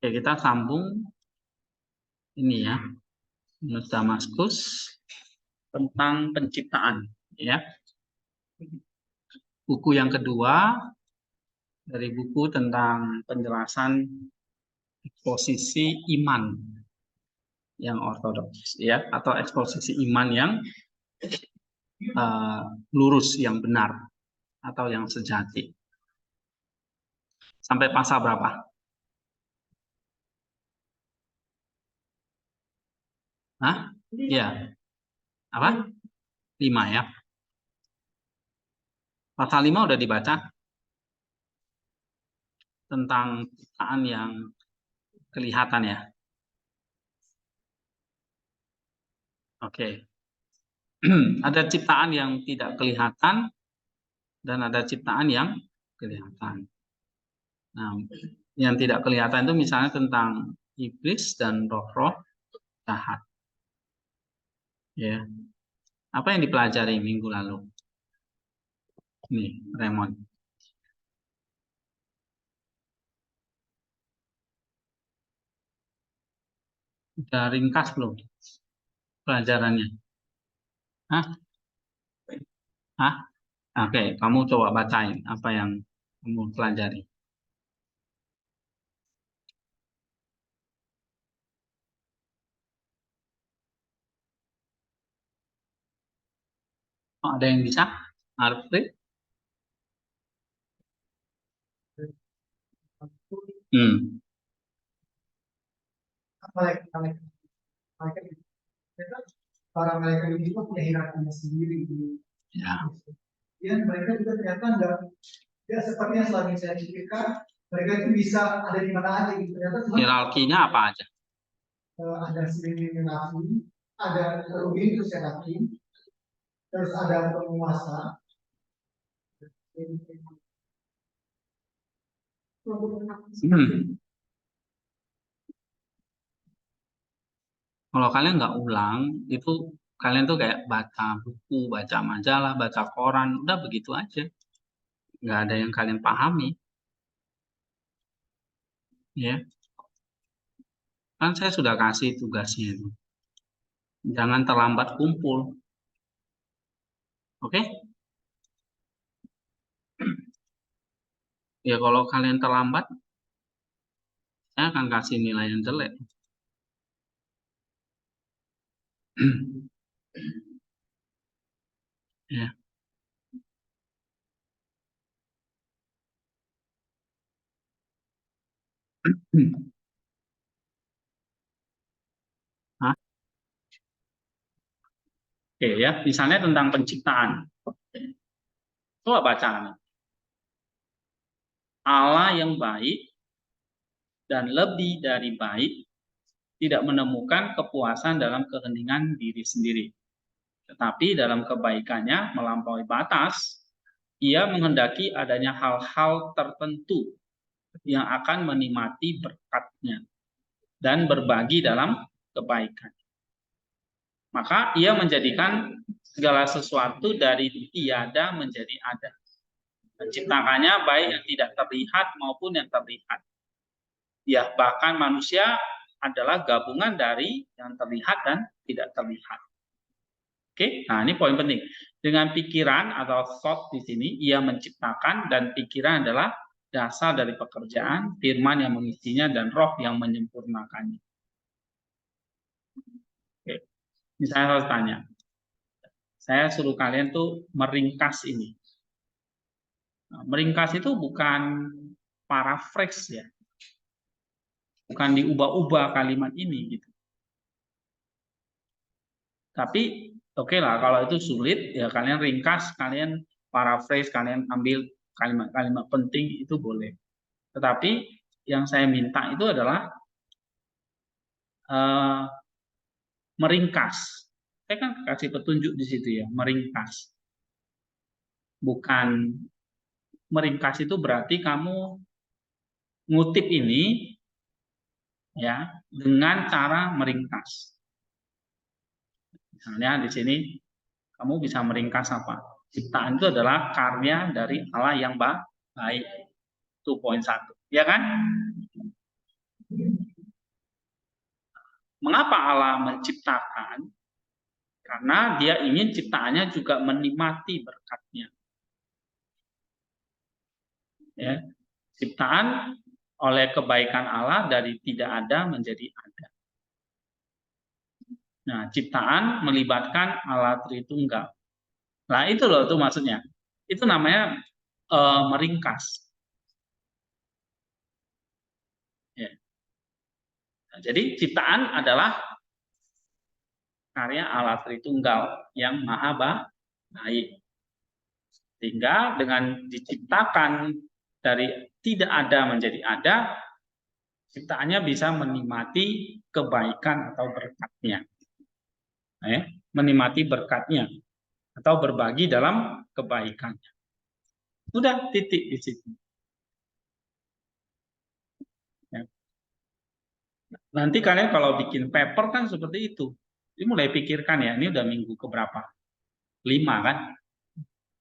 Oke, kita sambung ini ya, Yunus Damaskus tentang penciptaan, ya. Buku yang kedua dari buku tentang penjelasan eksposisi iman yang ortodoks, ya, atau eksposisi iman yang lurus, yang benar, atau yang sejati. Sampai pasal berapa? Hah? Ya. Apa? 5 ya. Pasal 5 udah dibaca? Tentang ciptaan yang kelihatan ya. Oke. Ada ciptaan yang tidak kelihatan dan ada ciptaan yang kelihatan. Nah, yang tidak kelihatan itu misalnya tentang iblis dan roh-roh jahat. Ya. Apa yang dipelajari minggu lalu? Nih, Raymond. Udah ringkas belum pelajarannya? Hah? Hah? Oke, kamu coba bacain apa yang kamu pelajari. Oh, ada yang bisa? Arif? Para mereka ini juga punya hierarkinya sendiri. Ya. Dan mereka juga ternyata enggak, ya seperti yang selama ini saya pikirkan, mereka itu bisa ada di mana aja gitu. Ternyata hierarkinya apa aja? Ada sering nafi, ada rubin itu serakin, terus ada penguasa. Kalau kalian nggak ulang, itu kalian tuh kayak baca buku, baca majalah, baca koran, udah begitu aja. Nggak ada yang kalian pahami. Ya. Kan saya sudah kasih tugasnya itu. Jangan terlambat kumpul. Oke? Ya kalau kalian terlambat, saya akan kasih nilai yang jelek. Ya. Hah? Oke ya, misalnya tentang penciptaan. Coba baca. Allah yang baik dan lebih dari baik tidak menemukan kepuasan dalam keheningan diri sendiri. Tetapi dalam kebaikannya melampaui batas, ia menghendaki adanya hal-hal tertentu yang akan menikmati berkatnya dan berbagi dalam kebaikan. Maka ia menjadikan segala sesuatu dari tiada menjadi ada. Menciptakannya baik yang tidak terlihat maupun yang terlihat. Ya, bahkan manusia adalah gabungan dari yang terlihat dan tidak terlihat. Oke, nah ini poin penting. Dengan pikiran atau thought di sini, ia menciptakan dan pikiran adalah dasar dari pekerjaan, firman yang mengisinya, dan roh yang menyempurnakannya. Oke, misalnya saya tanya, saya suruh kalian tuh meringkas ini. Nah, meringkas itu bukan paraphrase ya, bukan diubah-ubah kalimat ini gitu. Tapi oke lah, kalau itu sulit ya kalian ringkas, kalian paraphrase, kalian ambil kalimat-kalimat penting itu boleh. Tetapi yang saya minta itu adalah meringkas. Saya kan kasih petunjuk di situ ya, meringkas. Bukan meringkas itu berarti kamu ngutip ini ya dengan cara meringkas. Misalnya di sini kamu bisa meringkas apa? Ciptaan itu adalah karya dari Allah yang baik. Itu poin 1, ya kan? Mengapa Allah menciptakan? Karena dia ingin ciptaannya juga menikmati berkatnya. Ya, ciptaan oleh kebaikan Allah dari tidak ada menjadi ada. Nah, ciptaan melibatkan Allah Tritunggal. Nah, itu loh tuh maksudnya. Itu namanya meringkas. Ya. Nah, jadi ciptaan adalah karya Allah Tritunggal yang maha baik. Sehingga dengan diciptakan dari tidak ada menjadi ada, ciptaannya bisa menikmati kebaikan atau berkatnya. Menikmati berkatnya atau berbagi dalam kebaikannya. Sudah titik di situ. Ya. Nanti kalian kalau bikin paper kan seperti itu. Ini mulai pikirkan ya, ini udah minggu keberapa? 5 kan?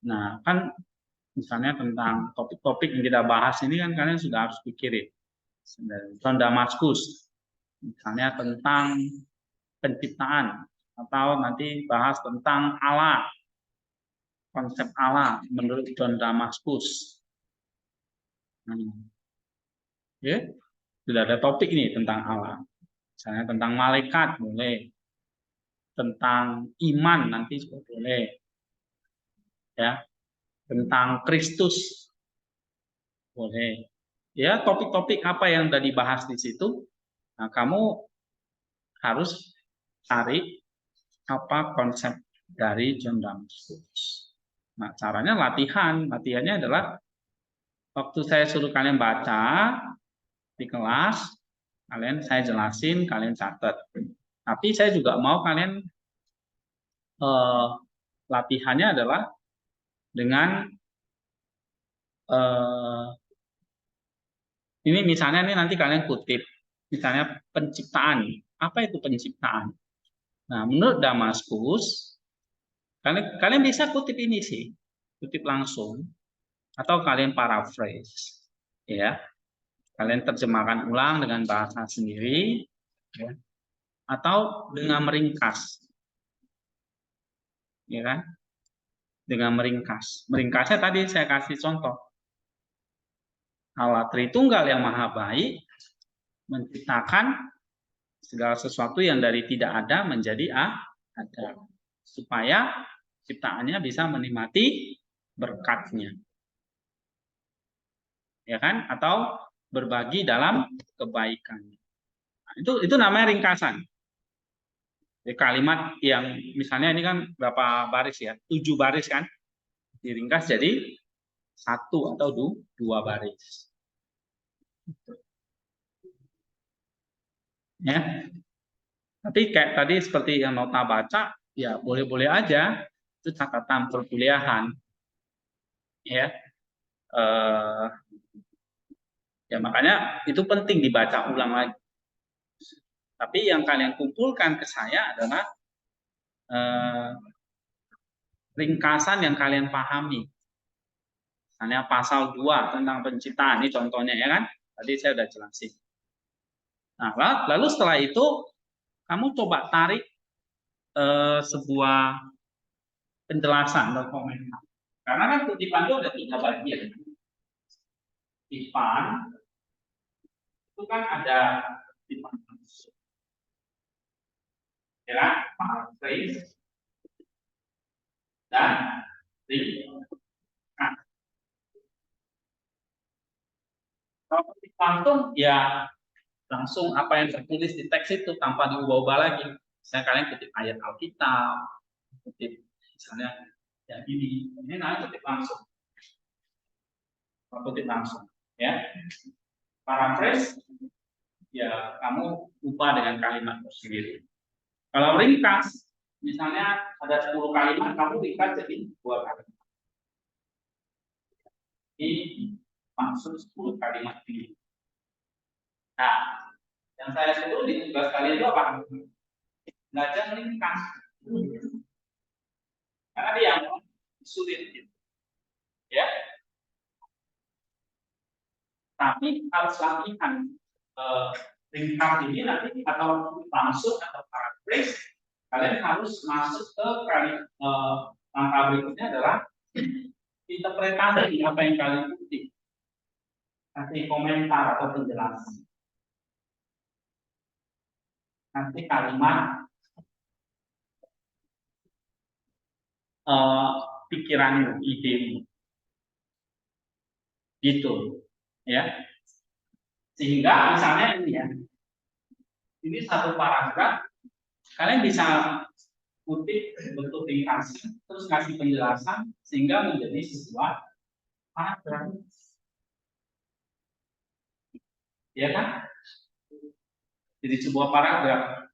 Nah, kan misalnya tentang topik-topik yang kita bahas ini kan kalian sudah harus pikirin. John Damaskus, misalnya tentang penciptaan, atau nanti bahas tentang Allah, konsep Allah menurut John Damaskus. Ya, sudah ada topik ini tentang Allah. Misalnya tentang malaikat boleh, tentang iman nanti juga boleh, ya, tentang Kristus boleh. Ya, topik-topik apa yang sudah dibahas di situ, nah kamu harus cari apa konsep dari John Damaskus. Nah, caranya latihannya adalah waktu saya suruh kalian baca di kelas, saya jelasin, kalian catat. Tapi saya juga mau kalian latihannya adalah dengan ini misalnya ini nanti kalian kutip, misalnya penciptaan. Apa itu penciptaan? Nah, menurut Damaskus, kalian bisa kutip ini sih, kutip langsung, atau kalian paraphrase, ya. Kalian terjemahkan ulang dengan bahasa sendiri, ya. Atau dengan meringkas, ya kan? Dengan meringkas. Meringkasnya tadi saya kasih contoh. Allah Tritunggal yang maha baik menciptakan segala sesuatu yang dari tidak ada menjadi ada, supaya ciptaannya bisa menikmati berkatnya, ya kan? Atau berbagi dalam kebaikan. Nah, itu namanya ringkasan. Jadi kalimat yang misalnya ini kan berapa baris ya? 7 baris kan? Diringkas jadi 1 atau 2 baris. Ya. Tapi kayak tadi seperti yang nota baca, ya boleh-boleh aja, itu catatan perkuliahan, ya. Ya makanya itu penting dibaca ulang lagi. Tapi yang kalian kumpulkan ke saya adalah ringkasan yang kalian pahami. Misalnya pasal 2 tentang penciptaan, ini contohnya ya kan? Tadi saya sudah jelasin. Nah, lalu setelah itu kamu coba tarik sebuah penjelasan atau komentar. Karena kan kutipan itu ada 3 bagian. Kutipan itu kan ada kutipan langsung, ya, paraphrase dan ringkas. Kalau kutipan langsung ya langsung apa yang tertulis di teks itu tanpa diubah-ubah lagi. Misalnya kalian kutip ayat Alkitab, kutip misalnya ya ini namanya kutip langsung. Kutip langsung, ya. Paraphrase ya kamu ubah dengan kalimat sendiri. Kalau ringkas, misalnya ada 10 kalimat, kamu ringkas jadi 2 kalimat. Ini maksud 10 kalimat ini. Nah, yang saya suruh di tugas kalian itu apa? Belajar ringkas. Karena dia yang sulit gitu. Ya. Tapi harus latihan ringkas ini nanti atau langsung atau paraphrase, kalian harus masuk ke langkah berikutnya adalah interpretasi apa yang kalian kutip, kasih komentar atau penjelasan, nanti kalimat pikiranmu, idemu, gitu, ya. Sehingga misalnya ini ya, ini satu paragraf, kalian bisa kutip bentuk ringkasan, terus kasih penjelasan sehingga menjadi sebuah paragraf, ya kan? Jadi sebuah paragraf.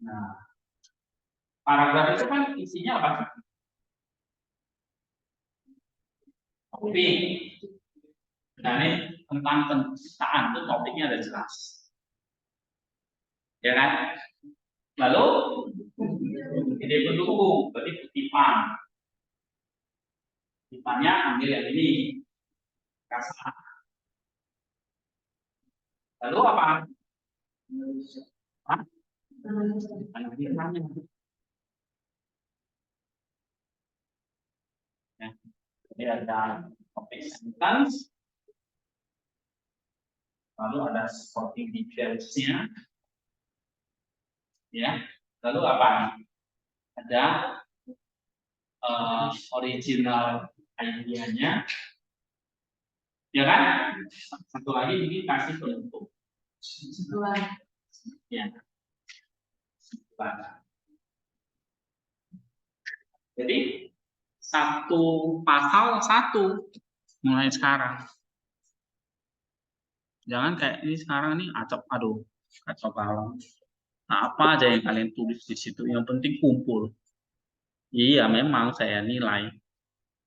Nah, paragraf itu kan isinya apa? Topik. Nah, ini tentang penciptaan itu topiknya ada jelas, ya kan? Lalu ide pendukung, berarti kutipan. Kutipannya ambil yang ini, kasar. Lalu apa? Hah? Ya. Jadi ada topik sentence, lalu ada supporting details-nya, ya. Lalu apa? Ada original idea-nya, ya kan? Satu lagi ini kasih penutup. Ya. Jadi satu pasal satu mulai sekarang. Jangan kayak ini sekarang nih acok, aduh, kacau balau. Nah, apa aja yang kalian tulis di situ, yang penting kumpul. Iya, memang saya nilai,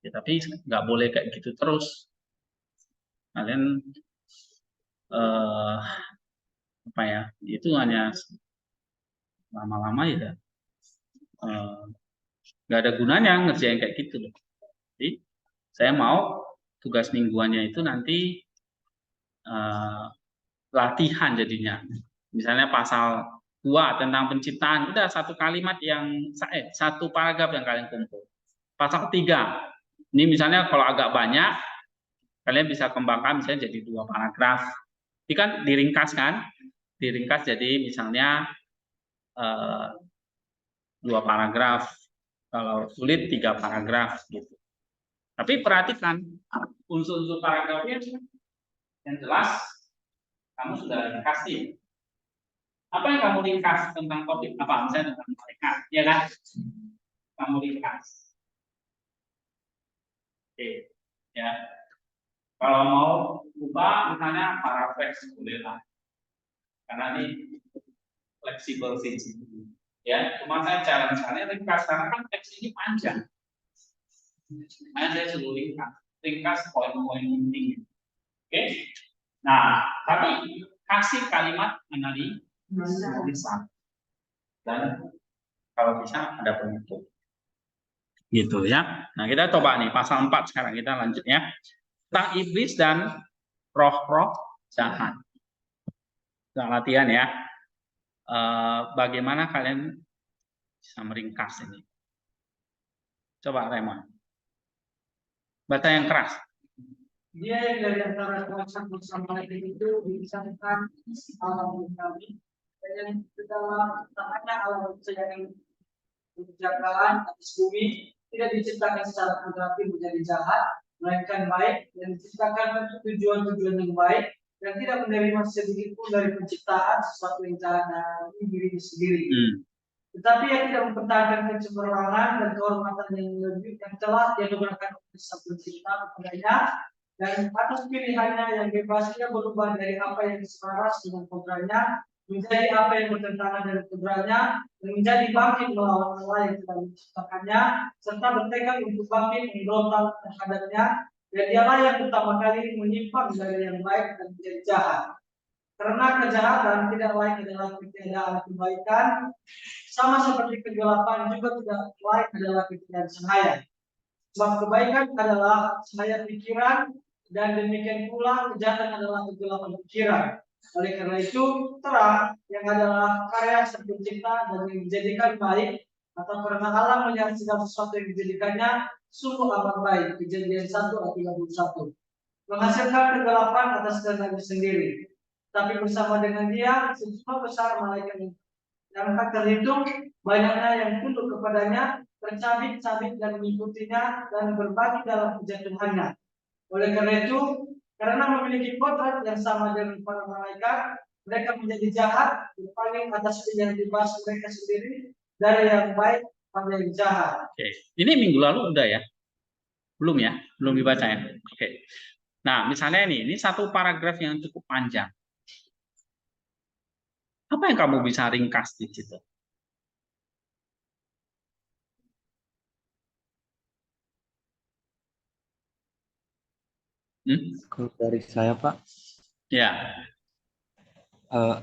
ya, tapi nggak boleh kayak gitu terus. Kalian apa ya? Itu hanya lama-lama ya, nggak ada gunanya ngerjain kayak gitu loh. Jadi saya mau tugas mingguannya itu nanti latihan jadinya. Misalnya pasal 2 tentang penciptaan, udah satu kalimat yang satu paragraf yang kalian kumpul. Pasal 3, ini misalnya kalau agak banyak, kalian bisa kembangkan misalnya jadi 2 paragraf. Ini kan diringkas kan? Diringkas jadi misalnya 2 paragraf, kalau sulit 3 paragraf gitu. Tapi perhatikan unsur-unsur paragrafnya yang jelas kamu sudah dikasih. Apa yang kamu ringkas tentang topik apa? Misalnya tentang mereka, ya kan? Kamu ringkas. Oke, ya. Kalau mau ubah misalnya paraphrase boleh lah, karena ini fleksibel sih. Ya, cuma saya challenge kalian ringkas karena kan teks ini panjang. Makanya saya suruh ringkas poin-poin penting. Oke. Nah, tapi kasih kalimat analisa dan kalau bisa ada penutup. Gitu ya. Nah, kita coba nih pasal 4 sekarang, kita lanjut ya. Tentang iblis dan roh-roh jahat. Kita latihan ya. Bagaimana kalian bisa meringkas ini? Coba Raymond. Baca yang keras. Dia yang dari antara kuasa bersama itu dibicarakan alam kami dan dalam tangannya alam yang mengerjakan atas bumi tidak diciptakan secara kudrati menjadi jahat, melainkan baik dan diciptakan untuk tujuan-tujuan yang baik dan tidak menerima sedikit pun dari penciptaan sesuatu yang jahat dari dirinya sendiri. Tetapi yang tidak mempertahankan kecemerlangan dan kehormatan yang lebih yang telah dia gunakan oleh Sang Pencipta kepadanya dan atas pilihannya yang bebasnya berubah dari apa yang selaras dengan kodratnya menjadi apa yang bertentangan dengan kodratnya dan menjadi bangkit melawan Allah yang telah menciptakannya serta bertekad untuk bangkit memberontak terhadapnya dan dialah yang pertama kali menyimpang dari yang baik dan menjadi jahat. Karena kejahatan tidak lain adalah ketiadaan kebaikan, sama seperti kegelapan juga tidak lain adalah ketiadaan cahaya. Sebab kebaikan adalah cahaya pikiran dan demikian pula kejahatan adalah kegelapan pikiran. Oleh karena itu, terang yang adalah karya Sang Pencipta dan yang dijadikan baik atau karena Allah melihat segala sesuatu yang dijadikannya sungguh amat baik. Kejadian 1 ayat 31. Menghasilkan kegelapan atas kehendaknya sendiri. Tapi bersama dengan dia, sejumlah besar malaikat yang tak terhitung, banyaknya yang tunduk kepadanya, tercabik-cabik dan mengikutinya dan berbagi dalam kejatuhannya. Oleh karena itu, karena memiliki kodrat yang sama dengan para malaikat, mereka menjadi jahat, berpaling atas pilihan bebas mereka sendiri dari yang baik pada yang jahat. Oke, ini minggu lalu udah ya? Belum ya? Belum dibaca ya? Oke. Nah, misalnya ini satu paragraf yang cukup panjang. Apa yang kamu bisa ringkas di situ? Kalau dari saya, Pak, Ya,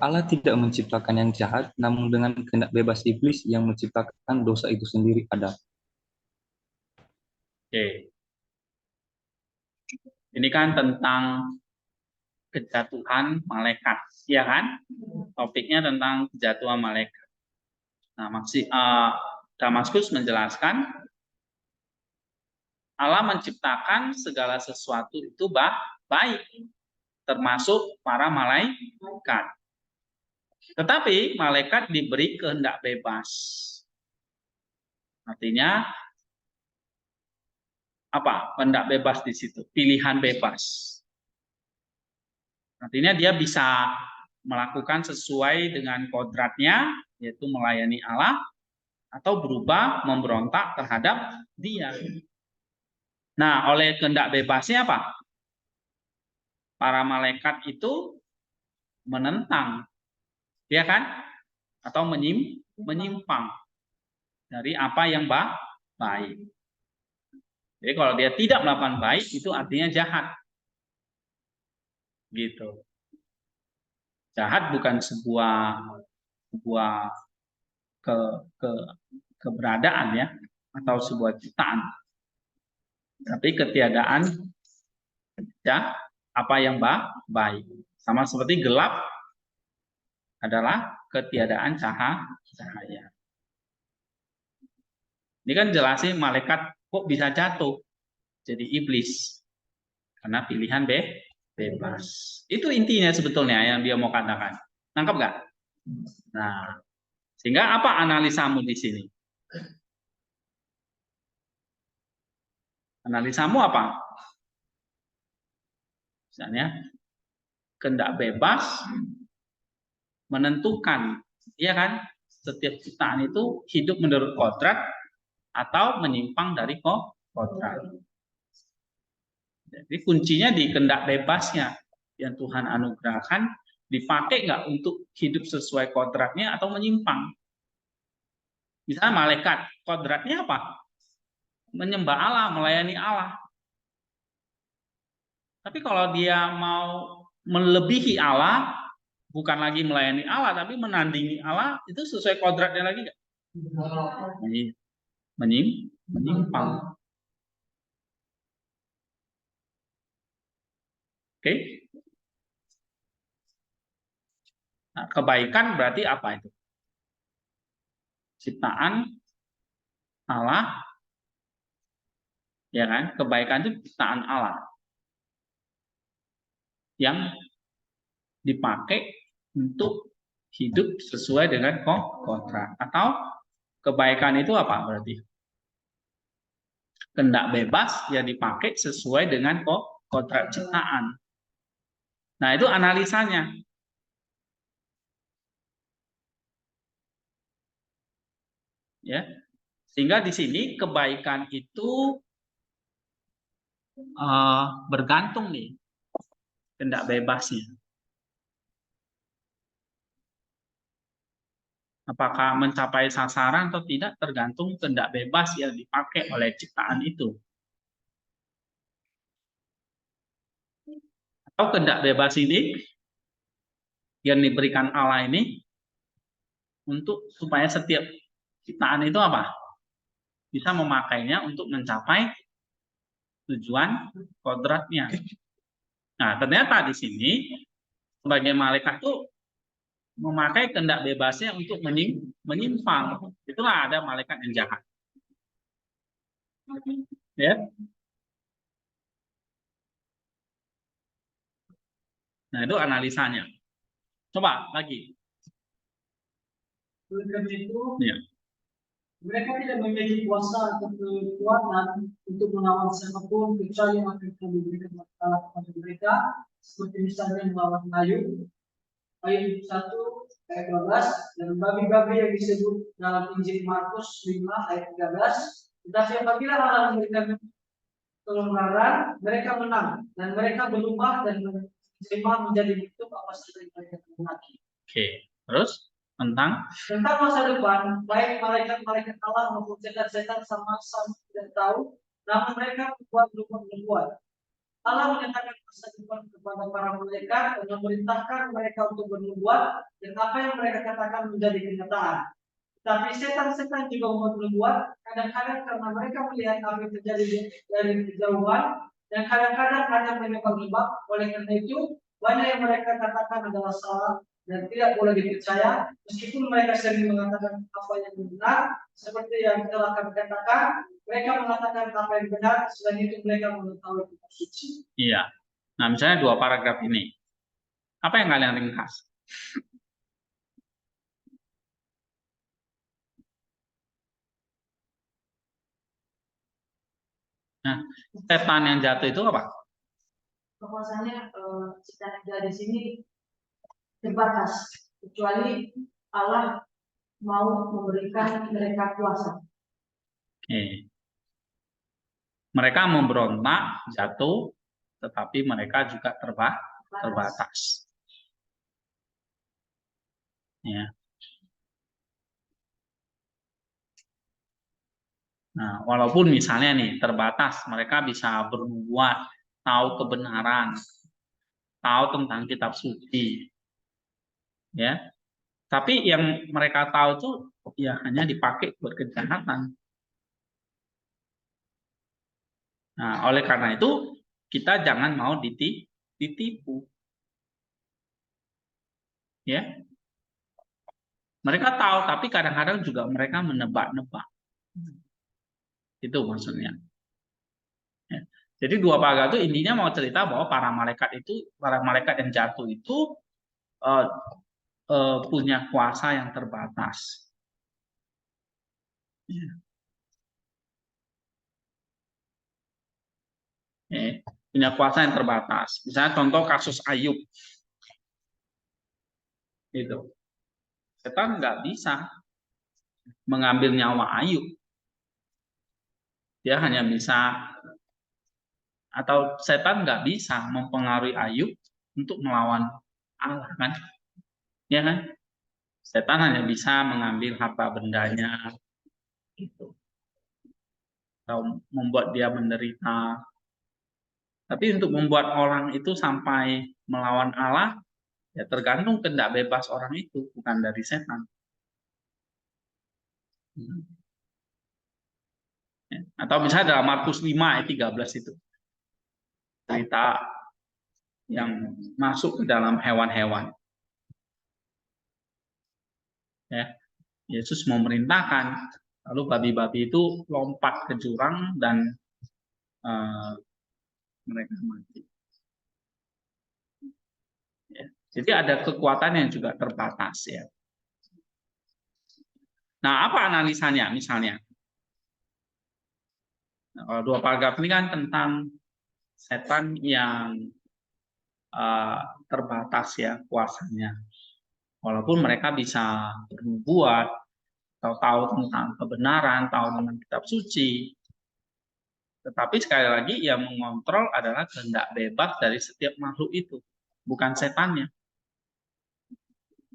Allah tidak menciptakan yang jahat, namun dengan kehendak bebas iblis yang menciptakan dosa itu sendiri ada. oke. Ini kan tentang kejatuhan malaikat, ya kan? Topiknya tentang kejatuhan malaikat. Nah, Damaskus menjelaskan Allah menciptakan segala sesuatu itu baik, termasuk para malaikat. Tetapi malaikat diberi kehendak bebas. Artinya apa? Kehendak bebas di situ, pilihan bebas. Artinya dia bisa melakukan sesuai dengan kodratnya, yaitu melayani Allah, atau berubah memberontak terhadap dia. Nah, oleh kehendak bebasnya apa? Para malaikat itu menentang, ya kan? Atau menyimpang dari apa yang baik. Jadi kalau dia tidak melakukan baik, itu artinya jahat. Gitu. Jahat bukan sebuah keberadaan ya, atau sebuah ciptaan. Tapi ketiadaan ya apa yang baik. Sama seperti gelap adalah ketiadaan cahaya. Ini kan jelasin malaikat kok bisa jatuh jadi iblis karena pilihan bebas. Itu intinya sebetulnya yang dia mau katakan. Nangkep nggak? Nah, sehingga apa analisamu di sini? Analisamu apa? Misalnya kehendak bebas menentukan, ya kan? Setiap ciptaan itu hidup menurut kodrat atau menyimpang dari kodrat. Jadi kuncinya di kehendak bebasnya yang Tuhan anugerahkan, dipakai nggak untuk hidup sesuai kodratnya atau menyimpang. Misalnya malaikat, kodratnya apa? Menyembah Allah, melayani Allah. Tapi kalau dia mau melebihi Allah, bukan lagi melayani Allah, tapi menandingi Allah, itu sesuai kodratnya lagi nggak? Menyimpang. Oke? Nah, kebaikan berarti apa itu? Ciptaan Allah, ya kan? Kebaikan itu ciptaan Allah yang dipakai untuk hidup sesuai dengan kodrat. Atau kebaikan itu apa berarti? Kehendak bebas yang dipakai sesuai dengan kodrat ciptaan. Nah, itu analisanya. Ya. Sehingga di sini kebaikan itu bergantung nih kehendak bebasnya. Apakah mencapai sasaran atau tidak tergantung kehendak bebas yang dipakai oleh ciptaan itu. Atau kehendak bebas ini yang diberikan Allah ini untuk supaya setiap ciptaan itu apa? Bisa memakainya untuk mencapai tujuan kodratnya. Nah, ternyata di sini sebagai malaikat itu memakai kehendak bebasnya untuk menyimpang. Itulah ada malaikat yang jahat. Ya. Nah, itu analisanya. Coba lagi. Oleh karena itu, Ya. mereka tidak memiliki kuasa atau kekuatan untuk melawan siapapun kecuali yang akan diberikan kepada mereka, seperti misalnya melawan Ayub 1 ayat 12, dan babi-babi yang disebut dalam Injil Markus 5 ayat 13. Tetapi apabila Allah memberikan kelonggaran, mereka menang dan mereka berubah dan menerima menjadi bentuk apa saja yang mereka kehendaki. Oke, terus tentang masa depan, baik malaikat-malaikat Allah maupun setan-setan sama-sama tidak tahu, namun mereka berbuat. Allah menyatakan masa depan kepada para malaikat dan memerintahkan mereka untuk bernubuat, dan apa yang mereka katakan menjadi kenyataan. Tapi setan-setan juga membuat nubuat, kadang-kadang karena mereka melihat apa yang terjadi dari kejauhan, dan kadang-kadang hanya menebak-nebak. Oleh karena itu, banyak yang mereka katakan adalah salah dan tidak boleh dipercaya, meskipun mereka sering mengatakan apa yang benar, seperti yang telah kami katakan. Mereka mengatakan apa yang benar, selain itu mereka mengetahui kitab suci. iya. Nah, misalnya 2 paragraf ini. Apa yang kalian ringkas? Nah, setan yang jatuh itu apa? Kekuasaannya setan yang ada di sini terbatas, kecuali Allah mau memberikan mereka kuasa. Oke. Mereka memberontak, jatuh, tetapi mereka juga terbatas. Ya. Nah, walaupun misalnya nih terbatas, mereka bisa bernubuat, tahu kebenaran, tahu tentang kitab suci, ya. Tapi yang mereka tahu itu ya hanya dipakai buat kejahatan. Nah, oleh karena itu kita jangan mau ditipu, ya. Mereka tahu, tapi kadang-kadang juga mereka menebak-nebak. Itu maksudnya. Ya. Jadi 2 paragraf itu intinya mau cerita bahwa para malaikat yang jatuh itu punya kuasa yang terbatas. Ya. Punya kuasa yang terbatas. Misalnya contoh kasus Ayub. Itu. Setan nggak bisa mengambil nyawa Ayub. Dia hanya bisa, atau setan nggak bisa mempengaruhi Ayub untuk melawan Allah, kan? Ya kan? Setan hanya bisa mengambil harta bendanya, gitu, atau membuat dia menderita. Tapi untuk membuat orang itu sampai melawan Allah, ya tergantung kehendak bebas orang itu, bukan dari setan. Atau misalnya dalam Markus 5 ayat 13 itu. Cerita yang masuk ke dalam hewan-hewan. Ya, Yesus memerintahkan, lalu babi-babi itu lompat ke jurang dan mereka mati. Ya. Jadi ada kekuatan yang juga terbatas, ya. Nah, apa analisanya misalnya? Nah, kalau 2 paragraf ini kan tentang setan yang terbatas, ya, kuasanya. Walaupun mereka bisa bernubuat, atau tahu tentang kebenaran, tahu tentang kitab suci, tetapi sekali lagi yang mengontrol adalah kehendak bebas dari setiap makhluk itu, bukan setannya.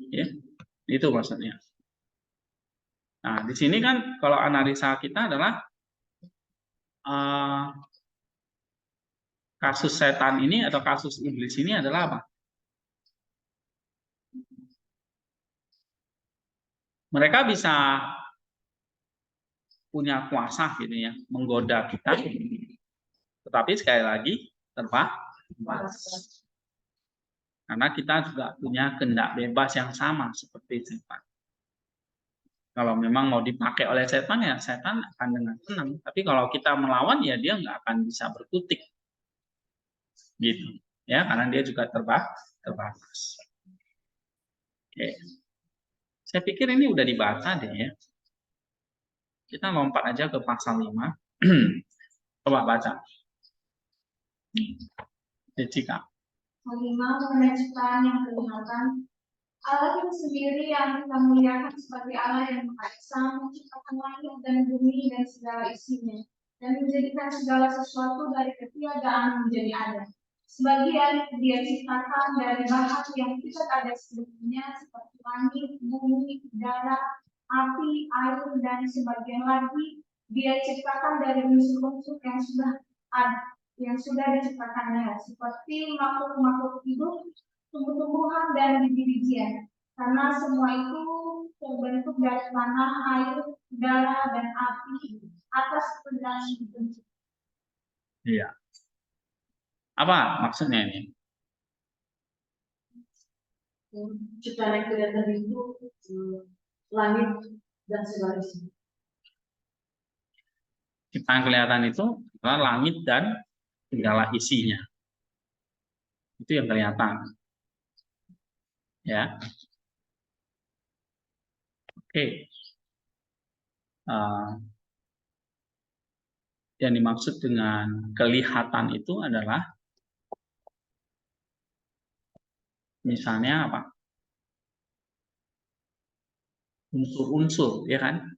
Ya, itu maksudnya. Nah, di sini kan kalau analisa kita adalah kasus setan ini atau kasus iblis ini adalah apa? Mereka bisa punya kuasa gitu ya, menggoda kita, tetapi sekali lagi terbatas. Karena kita juga punya kehendak bebas yang sama seperti setan. Kalau memang mau dipakai oleh setan, ya setan akan dengan senang. Tapi kalau kita melawan, ya dia nggak akan bisa berkutik. Gitu. Ya, karena dia juga terbatas. Oke. Saya pikir ini udah dibaca deh ya. Kita lompat aja ke pasal 5. Coba baca. Jessica. Kelima, mengenai ciptaan yang kelihatan, Allah itu sendiri yang kita muliakan sebagai Allah yang Maha Esa, menciptakan langit dan bumi dan segala isinya, dan menjadikan segala sesuatu dari ketiadaan menjadi ada. Sebagian dia ciptakan dari bahan yang tidak ada sebelumnya, seperti langit, bumi, udara, api, air, dan sebagian lagi dia ciptakan dari unsur-unsur yang sudah ada, yang sudah diciptakannya, seperti makhluk-makhluk hidup, tumbuh-tumbuhan, dan biji-bijian. Karena semua itu terbentuk dari tanah, air, udara, dan api atas perintah dibentuk. Iya. Apa maksudnya ini? Ciptaan yang kelihatan itu langit dan segala isi. Ciptaan kelihatan itu adalah langit dan segala isinya. Itu yang kelihatan. Ya. Oke. Yang dimaksud dengan kelihatan itu adalah misalnya apa? Unsur-unsur, ya kan?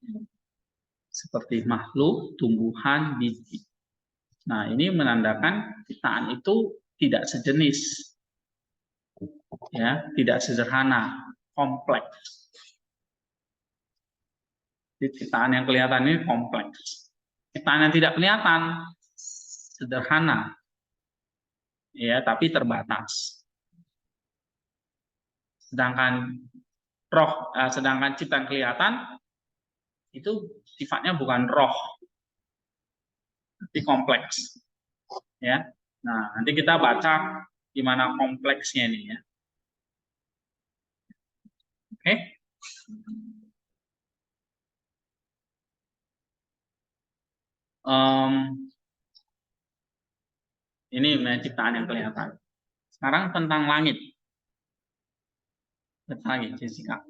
Seperti makhluk, tumbuhan, biji. Nah, ini menandakan ciptaan itu tidak sejenis. Ya, tidak sederhana, kompleks. Ciptaan yang kelihatan ini kompleks. Ciptaan yang tidak kelihatan sederhana. Ya, tapi terbatas. Sedangkan sedangkan ciptaan kelihatan itu sifatnya bukan roh, tapi kompleks. Ya. Nah, nanti kita baca gimana kompleksnya ini ya. Oke. Ini ciptaan yang kelihatan. Sekarang tentang langit. Lagi, Jessica.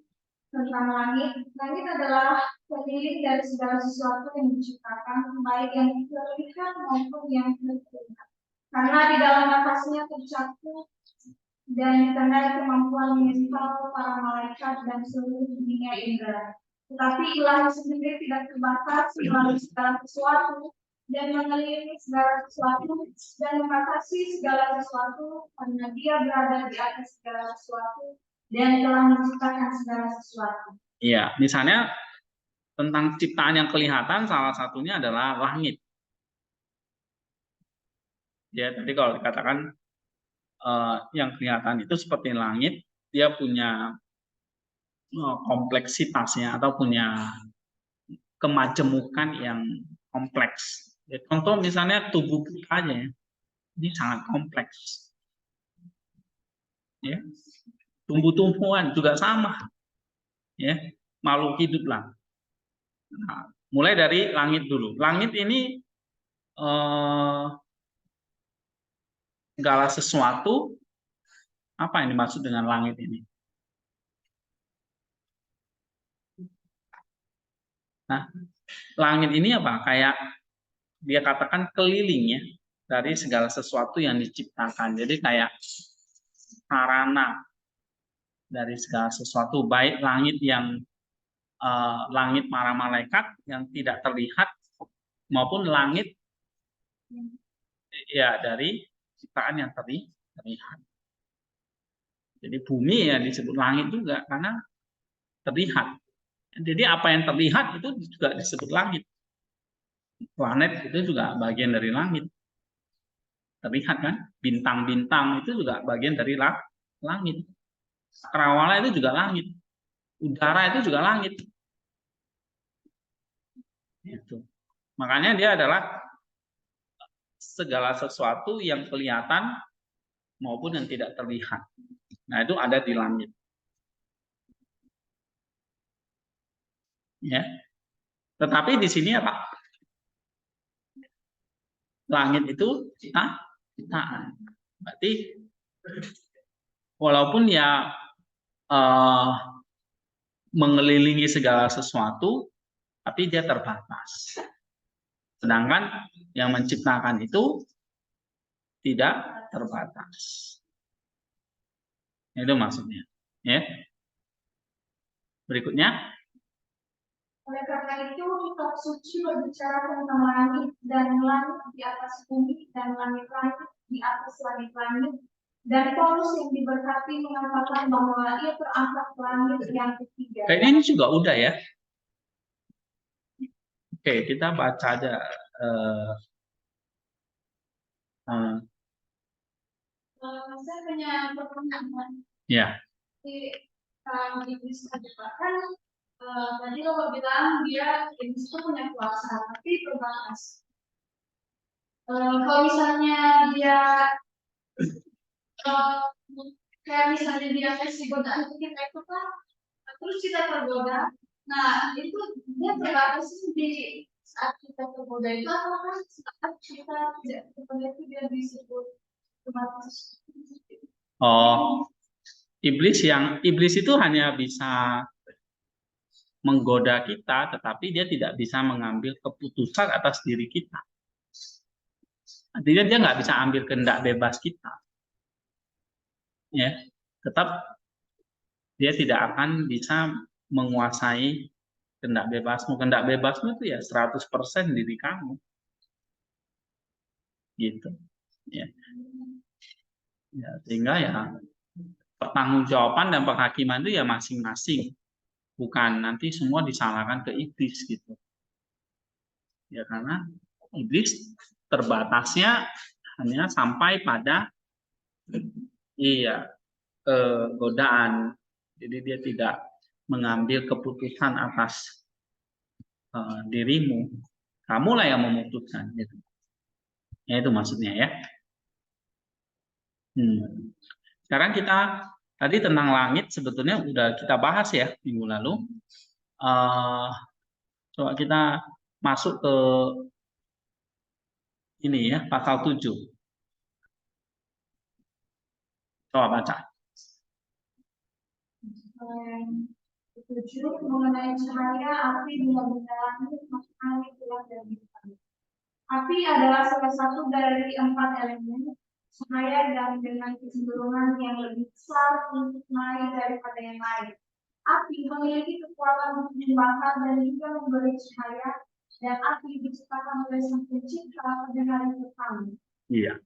Tentang langit, langit adalah pemilik dari segala sesuatu yang diciptakan, baik yang terlihat maupun yang tidak terlihat. Karena di dalam nafasnya tercakup dan ditandai kemampuan mental para malaikat dan seluruh dunia indera. Tetapi Ilahi sendiri tidak terbatas melalui segala sesuatu dan mengelilingi segala sesuatu dan membatasi segala sesuatu karena Dia berada di atas segala sesuatu dan telah menciptakan segala sesuatu. Iya, misalnya tentang ciptaan yang kelihatan salah satunya adalah langit. Ya, tadi kalau dikatakan yang kelihatan itu seperti langit, dia punya kompleksitasnya atau punya kemajemukan yang kompleks. Ya, contoh misalnya tubuh kita aja ya, ini sangat kompleks. Ya, tumbuh-tumbuhan juga sama. Ya, makhluk hidup lah. Nah, mulai dari langit dulu. Langit ini segala sesuatu. Apa yang dimaksud dengan langit ini? Nah, langit ini apa? Kayak dia katakan keliling ya dari segala sesuatu yang diciptakan. Jadi kayak sarana dari segala sesuatu, baik langit yang langit para malaikat yang tidak terlihat maupun langit ya dari ciptaan yang terlihat. Jadi bumi ya disebut langit juga karena terlihat. Jadi apa yang terlihat itu juga disebut langit. Planet itu juga bagian dari langit. Terlihat kan? Bintang-bintang itu juga bagian dari langit. Cakrawala itu juga langit. Udara itu juga langit. Itu. Makanya dia adalah segala sesuatu yang kelihatan maupun yang tidak terlihat. Nah, itu ada di langit. Ya. Tetapi di sini apa? Langit itu ciptaan. Berarti walaupun ya mengelilingi segala sesuatu, tapi dia terbatas. Sedangkan yang menciptakan itu tidak terbatas. Itu maksudnya. Ya. Berikutnya. Oleh karena itu, kitab suci berbicara tentang langit dan langit di atas bumi dan langit-langit di atas langit-langit. Dan Paulus yang diberkati mengatakan bahwa ia terangkat ke langit yang ketiga. Kayaknya ini juga udah ya. Oke, kita baca aja. Saya punya pertanyaan. Ya. Di Iblis kan tadi lo bilang dia Iblis itu punya kuasa, tapi terbatas. Kalau misalnya dia kayak misalnya dia kasih godaan ke kita itu kan, terus kita tergoda. Nah itu dia terbatas di saat kita tergoda itu, apakah saat kita tidak tergoda itu dia disebut terbatas? Oh, iblis itu hanya bisa menggoda kita, tetapi dia tidak bisa mengambil keputusan atas diri kita. Artinya dia nggak bisa ambil kehendak bebas kita. Ya, tetap dia tidak akan bisa menguasai kehendak bebasmu. Kehendak bebasmu itu ya 100% diri kamu. Gitu. Ya. Ya, sehingga ya pertanggungjawaban dan penghakiman itu ya masing-masing. Bukan nanti semua disalahkan ke iblis gitu. Ya karena iblis terbatasnya hanya sampai pada godaan. Jadi dia tidak mengambil keputusan atas dirimu. Kamulah yang memutuskan gitu. Ya itu maksudnya ya. Sekarang kita tadi tentang langit sebetulnya udah kita bahas ya minggu lalu. Coba kita masuk ke ini ya, pasal 7. Coba baca. 7 mengenai cahaya api bila menjalani matahari bulan dan bintang. Api adalah salah satu dari 4 elemen cahaya dan dengan kecenderungan yang lebih besar untuk naik daripada yang lain. Api memiliki kekuatan untuk membakar dan juga memberi cahaya, dan api diciptakan oleh Sang Pencipta pada hari pertama. Iya.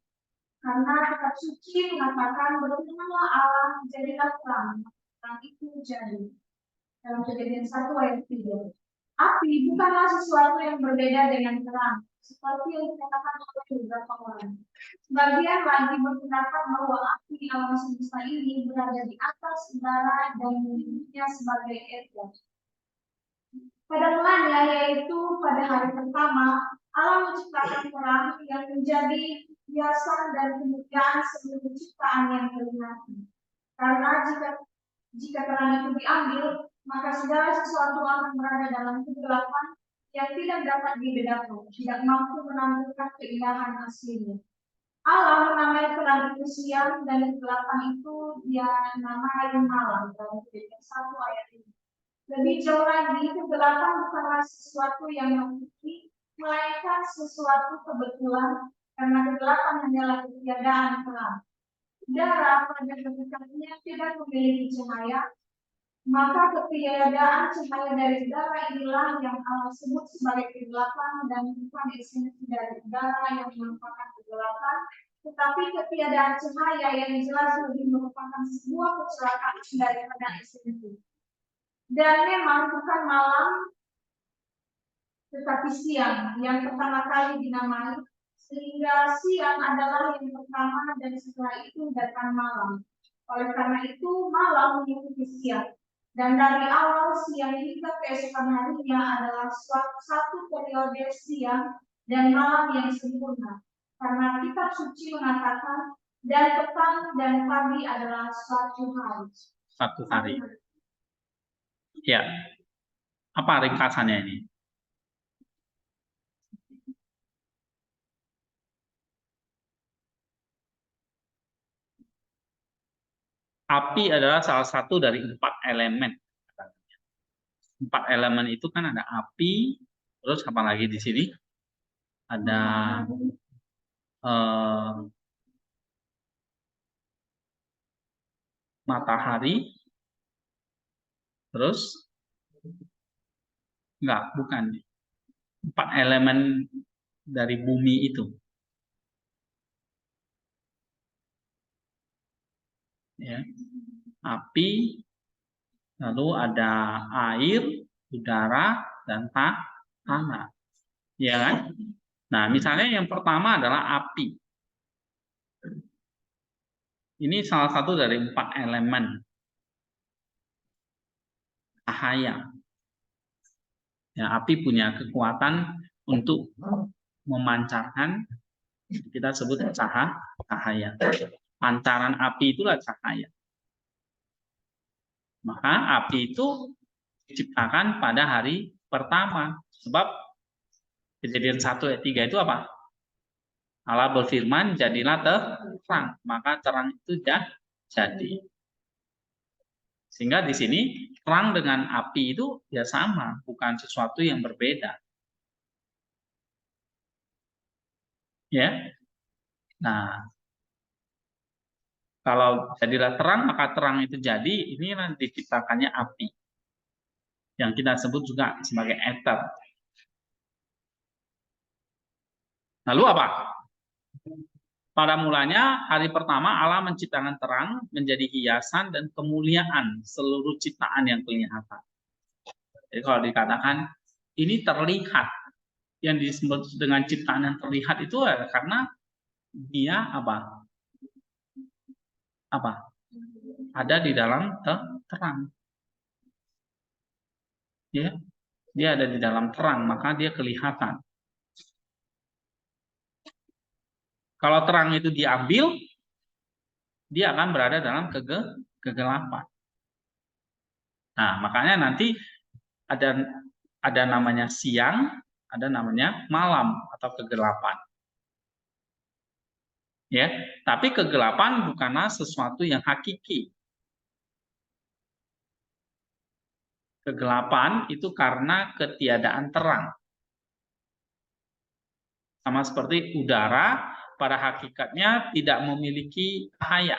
Karena kitab suci mengatakan berfirmanlah Allah, jadilah terang, terang itu jadi. Dalam Kejadian 1 ayat 3. Api bukanlah sesuatu yang berbeda dengan terang, seperti yang dikatakan oleh beberapa orang. Sebagian lagi berpendapat bahwa api alam semesta ini berada di atas udara dan menyebutnya sebagai eter. Pada mulanya, yaitu pada hari pertama, Allah menciptakan terang yang menjadi hiasan dan kemudian seluruh ciptaan yang kelihatan. Karena jika terang itu diambil, maka segala sesuatu akan berada dalam kegelapan yang tidak dapat dibedakan, tidak mampu menampilkan keindahan aslinya. Allah menamai terang itu siang, dan kegelapan itu dia namai malam. Dalam Kejadian 1 ayat 5. Lebih jauh lagi, kegelapan bukanlah sesuatu yang memiliki, melainkan sesuatu kebetulan, karena kegelapan hanyalah ketiadaan terang. Udara pada hakikatnya tidak memiliki cahaya, maka ketiadaan cahaya dari udara inilah yang Allah sebut sebagai kegelapan, dan bukan esensi dari udara yang merupakan kegelapan, tetapi ketiadaan cahaya yang jelas lebih merupakan sebuah kecelakaan daripada esensi. Dan memang bukan malam, tetapi siang yang pertama kali dinamai, sehingga siang adalah yang pertama dan setelah itu datang malam. Oleh karena itu malam mengikuti siang. Dan dari awal siang hingga keesokan harinya adalah satu periode siang dan malam yang sempurna. Karena kitab suci mengatakan, Dan petang dan pagi adalah satu hari. Satu hari. Ya. Apa ringkasannya ini? Api adalah salah satu dari 4 elemen. 4 elemen itu kan ada api, terus apa lagi di sini? Ada matahari, terus enggak, bukan. 4 elemen dari bumi itu. Ya. Api, lalu ada air, udara, dan tanah. Ya kan? Nah, misalnya yang pertama adalah api. Ini salah satu dari 4 elemen cahaya. Ya, api punya kekuatan untuk memancarkan, kita sebut cahaya. Pancaran api itulah cahaya. Maka api itu diciptakan pada hari pertama. Sebab Kejadian 1 ayat 3 itu apa? Allah berfirman, jadilah terang. Maka terang itu jadi. Sehingga di sini terang dengan api itu ya sama, bukan sesuatu yang berbeda. Ya. Nah, kalau jadilah terang, maka terang itu jadi, inilah diciptakannya api. Yang kita sebut juga sebagai ether. Lalu apa? Pada mulanya, hari pertama Allah menciptakan terang menjadi hiasan dan kemuliaan seluruh ciptaan yang kelihatan. Jadi kalau dikatakan ini terlihat, yang disebut dengan ciptaan yang terlihat itu karena dia apa? Ada di dalam terang. Ya, dia ada di dalam terang, maka dia kelihatan. Kalau terang itu diambil, dia akan berada dalam kegelapan. Nah, makanya nanti ada namanya siang, ada namanya malam atau kegelapan. Ya, tapi kegelapan bukanlah sesuatu yang hakiki. Kegelapan itu karena ketiadaan terang. Sama seperti udara, pada hakikatnya tidak memiliki cahaya.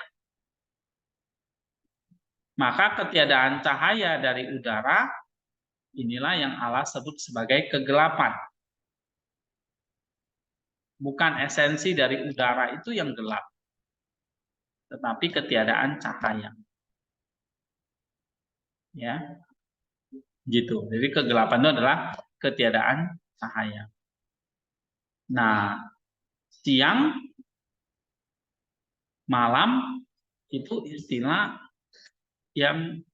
Maka ketiadaan cahaya dari udara, inilah yang Allah sebut sebagai kegelapan. Bukan esensi dari udara itu yang gelap, tetapi ketiadaan cahaya. Ya, gitu. Jadi kegelapan itu adalah ketiadaan cahaya. Nah, siang, malam itu istilah yang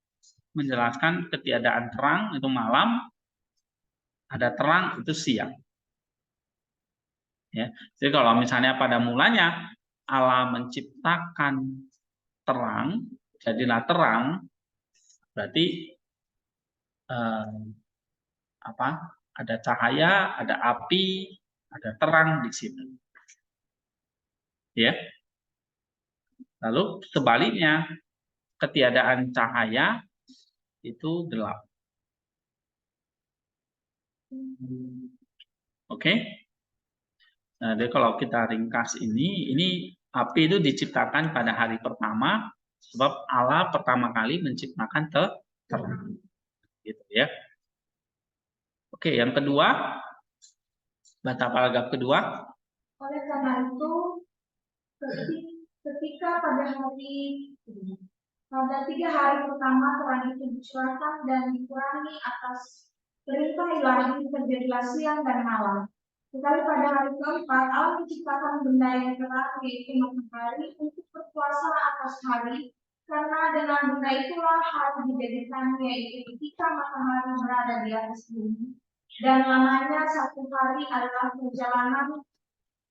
menjelaskan ketiadaan terang itu malam, ada terang itu siang. Ya, jadi kalau misalnya pada mulanya Allah menciptakan terang, jadilah terang, berarti ada cahaya, ada api, ada terang di situ. Ya. Lalu sebaliknya, ketiadaan cahaya itu gelap. Oke. Nah, jadi kalau kita ringkas ini api itu diciptakan pada hari pertama sebab Allah pertama kali menciptakan terang. Gitu ya. Oke, yang kedua, baca paragraf kedua. Oleh karena itu, ketika pada 3 hari pertama terang itu dicurahkan dan dikurangi atas perintah ilahi, terjadilah siang dan malam. Tetapi pada hari keempat, Allah menciptakan benda yang terang, yaitu matahari, untuk berkuasa atas hari, karena dengan benda itulah hari dijadikan, yaitu ketika matahari berada di atas bumi. Dan lamanya 1 hari adalah perjalanan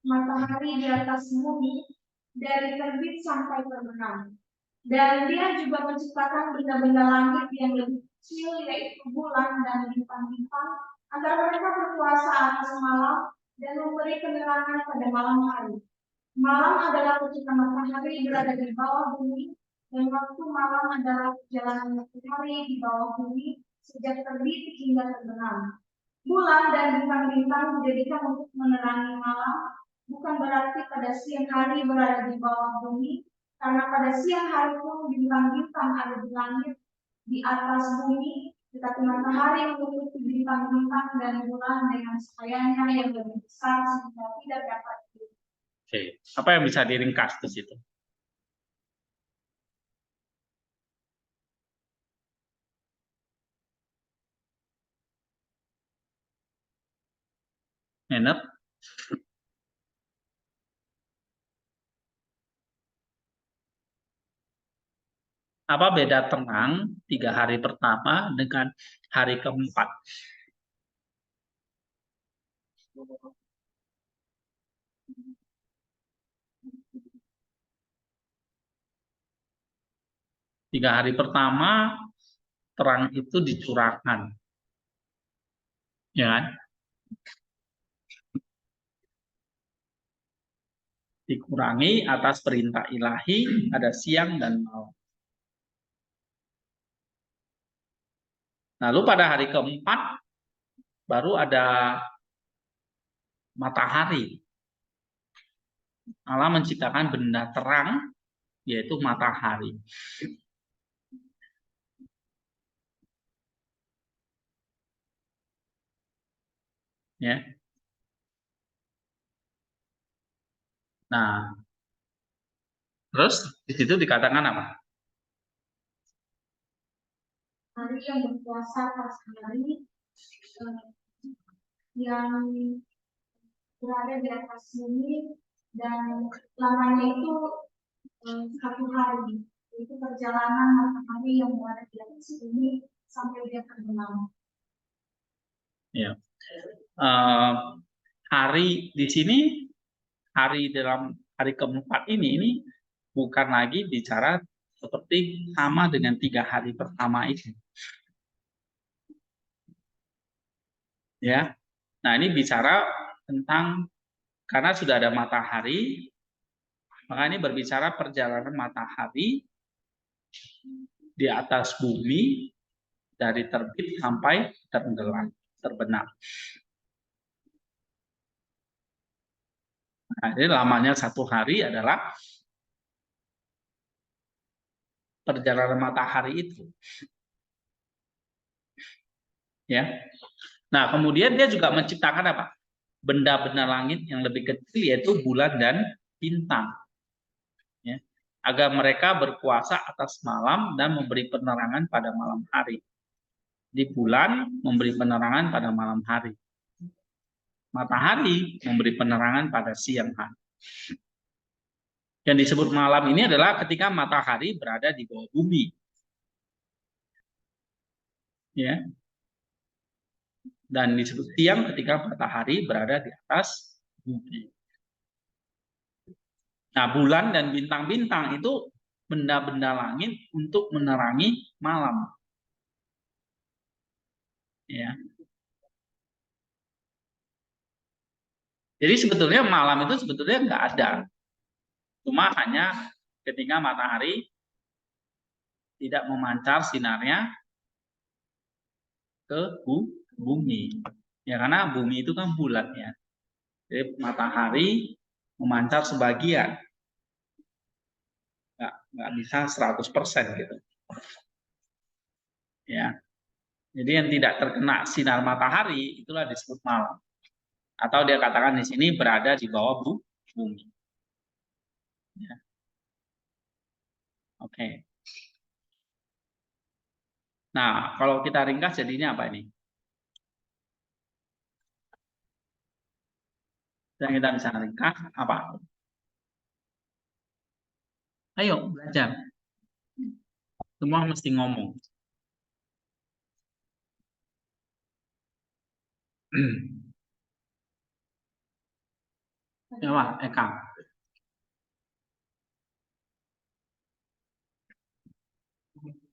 matahari di atas bumi dari terbit sampai terbenam. Dan Dia juga menciptakan benda-benda langit yang lebih kecil, yaitu bulan dan bintang-bintang, agar mereka berkuasa atas malam dan memberi penerangan pada malam hari. Malam adalah ketika matahari berada di bawah bumi, dan waktu malam adalah perjalanan matahari di bawah bumi sejak terbit hingga terbenam. Bulan dan bintang-bintang dijadikan untuk menerangi malam, bukan berarti pada siang hari berada di bawah bumi, karena pada siang hari pun bintang-bintang ada di langit di atas bumi, tetapi matahari menutupi bintang-bintang dan bulan dengan cahayanya yang lebih besar sehingga tidak dapat dilihat. Oke, apa yang bisa diringkas di situ? Enak? Apa beda terang 3 hari pertama dengan hari keempat? Tiga hari pertama terang itu dicurahkan, ya kan? Dikurangi atas perintah ilahi, ada siang dan malam. Lalu pada hari keempat baru ada matahari. Allah menciptakan benda terang, yaitu matahari. Ya. Nah, terus di situ dikatakan apa? Hari yang berpuasa pas hari yang berada di atas bumi dan lamanya itu 1 hari. Itu perjalanan matahari yang berada di atas bumi sampai dia terbenam. Ya. Hari di sini, hari dalam hari keempat ini bukan lagi bicara seperti sama dengan 3 hari pertama itu. Ya. Nah, ini bicara tentang karena sudah ada matahari, maka ini berbicara perjalanan matahari di atas bumi dari terbit sampai terbenam. Nah, ini lamanya 1 hari adalah perjalanan matahari itu. Ya. Nah, kemudian dia juga menciptakan apa? Benda-benda langit yang lebih kecil, yaitu bulan dan bintang. Ya. Agar mereka berkuasa atas malam dan memberi penerangan pada malam hari. Di bulan memberi penerangan pada malam hari. Matahari memberi penerangan pada siang hari. Yang disebut malam ini adalah ketika matahari berada di bawah bumi. Ya. Dan disebut siang ketika matahari berada di atas bumi. Nah, bulan dan bintang-bintang itu benda-benda langit untuk menerangi malam. Ya. Jadi sebetulnya malam itu sebetulnya nggak ada. Cuma hanya ketika matahari tidak memancar sinarnya ke bumi. Ya, karena bumi itu kan bulat ya. Jadi matahari memancar sebagian. Nggak bisa 100% gitu. Ya. Jadi yang tidak terkena sinar matahari itulah disebut malam. Atau dia katakan di sini berada di bawah bumi. Ya. Oke. Nah, kalau kita ringkas jadinya apa ini? Yang kita bisa ringkas apa? Ayo belajar. Semua mesti ngomong. Ya, Eka.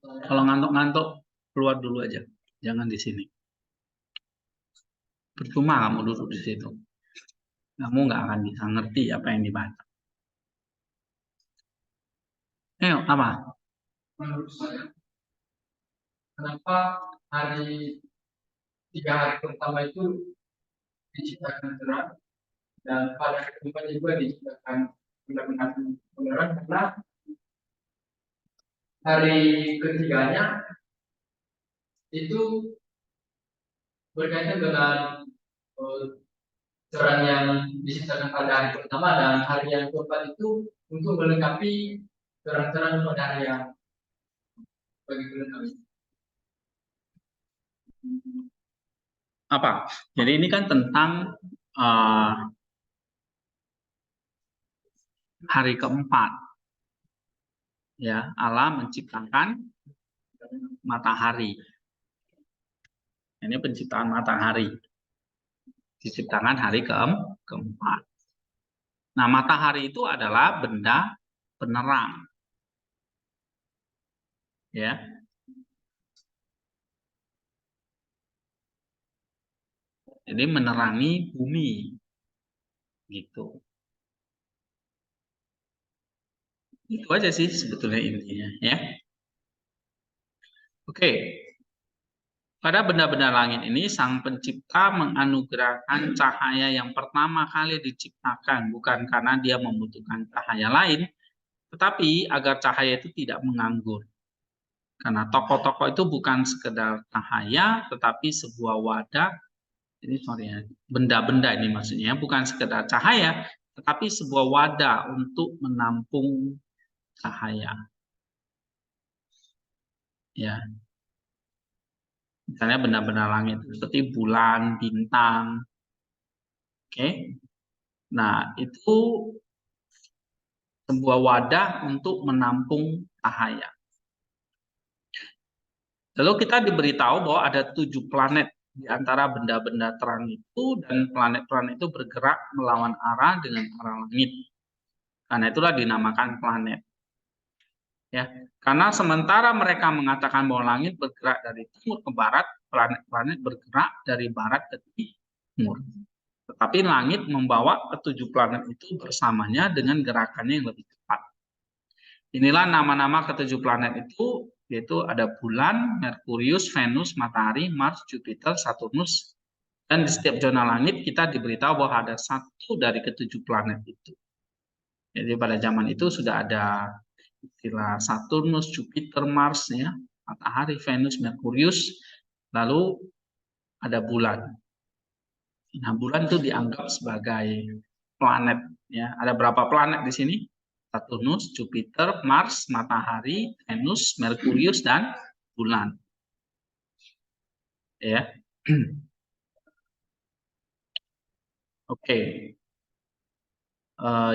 Kalau ngantuk-ngantuk, keluar dulu aja. Jangan di sini. Percuma kamu duduk di situ. Kamu nggak akan bisa ngerti apa yang dibaca. Ayo, apa? Menurut saya, kenapa tiga hari pertama itu diciptakan terang dan pada hari keempat juga diciptakan benar-benar kebenaran, karena hari ketiganya itu berkaitan dengan terang yang diciptakan pada hari pertama, dan hari yang keempat itu untuk melengkapi terang-terang pada hari yang bagi kami. Apa? Jadi ini kan tentang hari keempat. Ya, Allah menciptakan matahari. Ini penciptaan matahari. Diciptakan hari keempat. Nah, matahari itu adalah benda penerang. Ya. Jadi menerangi bumi. Gitu. Itu aja sih sebetulnya intinya, ya. Oke. Pada benda-benda langit ini, Sang Pencipta menganugerahkan cahaya yang pertama kali diciptakan, bukan karena dia membutuhkan cahaya lain, tetapi agar cahaya itu tidak menganggur. Karena tokoh-tokoh itu bukan sekedar cahaya, tetapi sebuah wadah. Ini benda-benda ini maksudnya, bukan sekedar cahaya, tetapi sebuah wadah untuk menampung cahaya. Ya. Misalnya benda-benda langit seperti bulan, bintang. Oke. Nah, itu sebuah wadah untuk menampung cahaya. Lalu kita diberitahu bahwa ada 7 planet di antara benda-benda terang itu, dan planet-planet itu bergerak melawan arah dengan arah langit. Karena itulah dinamakan planet. Ya, karena sementara mereka mengatakan bahwa langit bergerak dari timur ke barat, planet-planet bergerak dari barat ke timur. Tetapi langit membawa ke-7 planet itu bersamanya dengan gerakannya yang lebih cepat. Inilah nama-nama ke-7 planet itu, yaitu ada bulan, Merkurius, Venus, Matahari, Mars, Jupiter, Saturnus. Dan di setiap zona langit kita diberitahu bahwa ada 1 dari ke-7 planet itu. Jadi pada zaman itu sudah ada istilah Saturnus, Jupiter, Mars, ya, Matahari, Venus, Merkurius, lalu ada bulan. Nah, bulan itu dianggap sebagai planet. Ya, ada berapa planet di sini? Saturnus, Jupiter, Mars, Matahari, Venus, Merkurius, dan bulan. Ya, oke.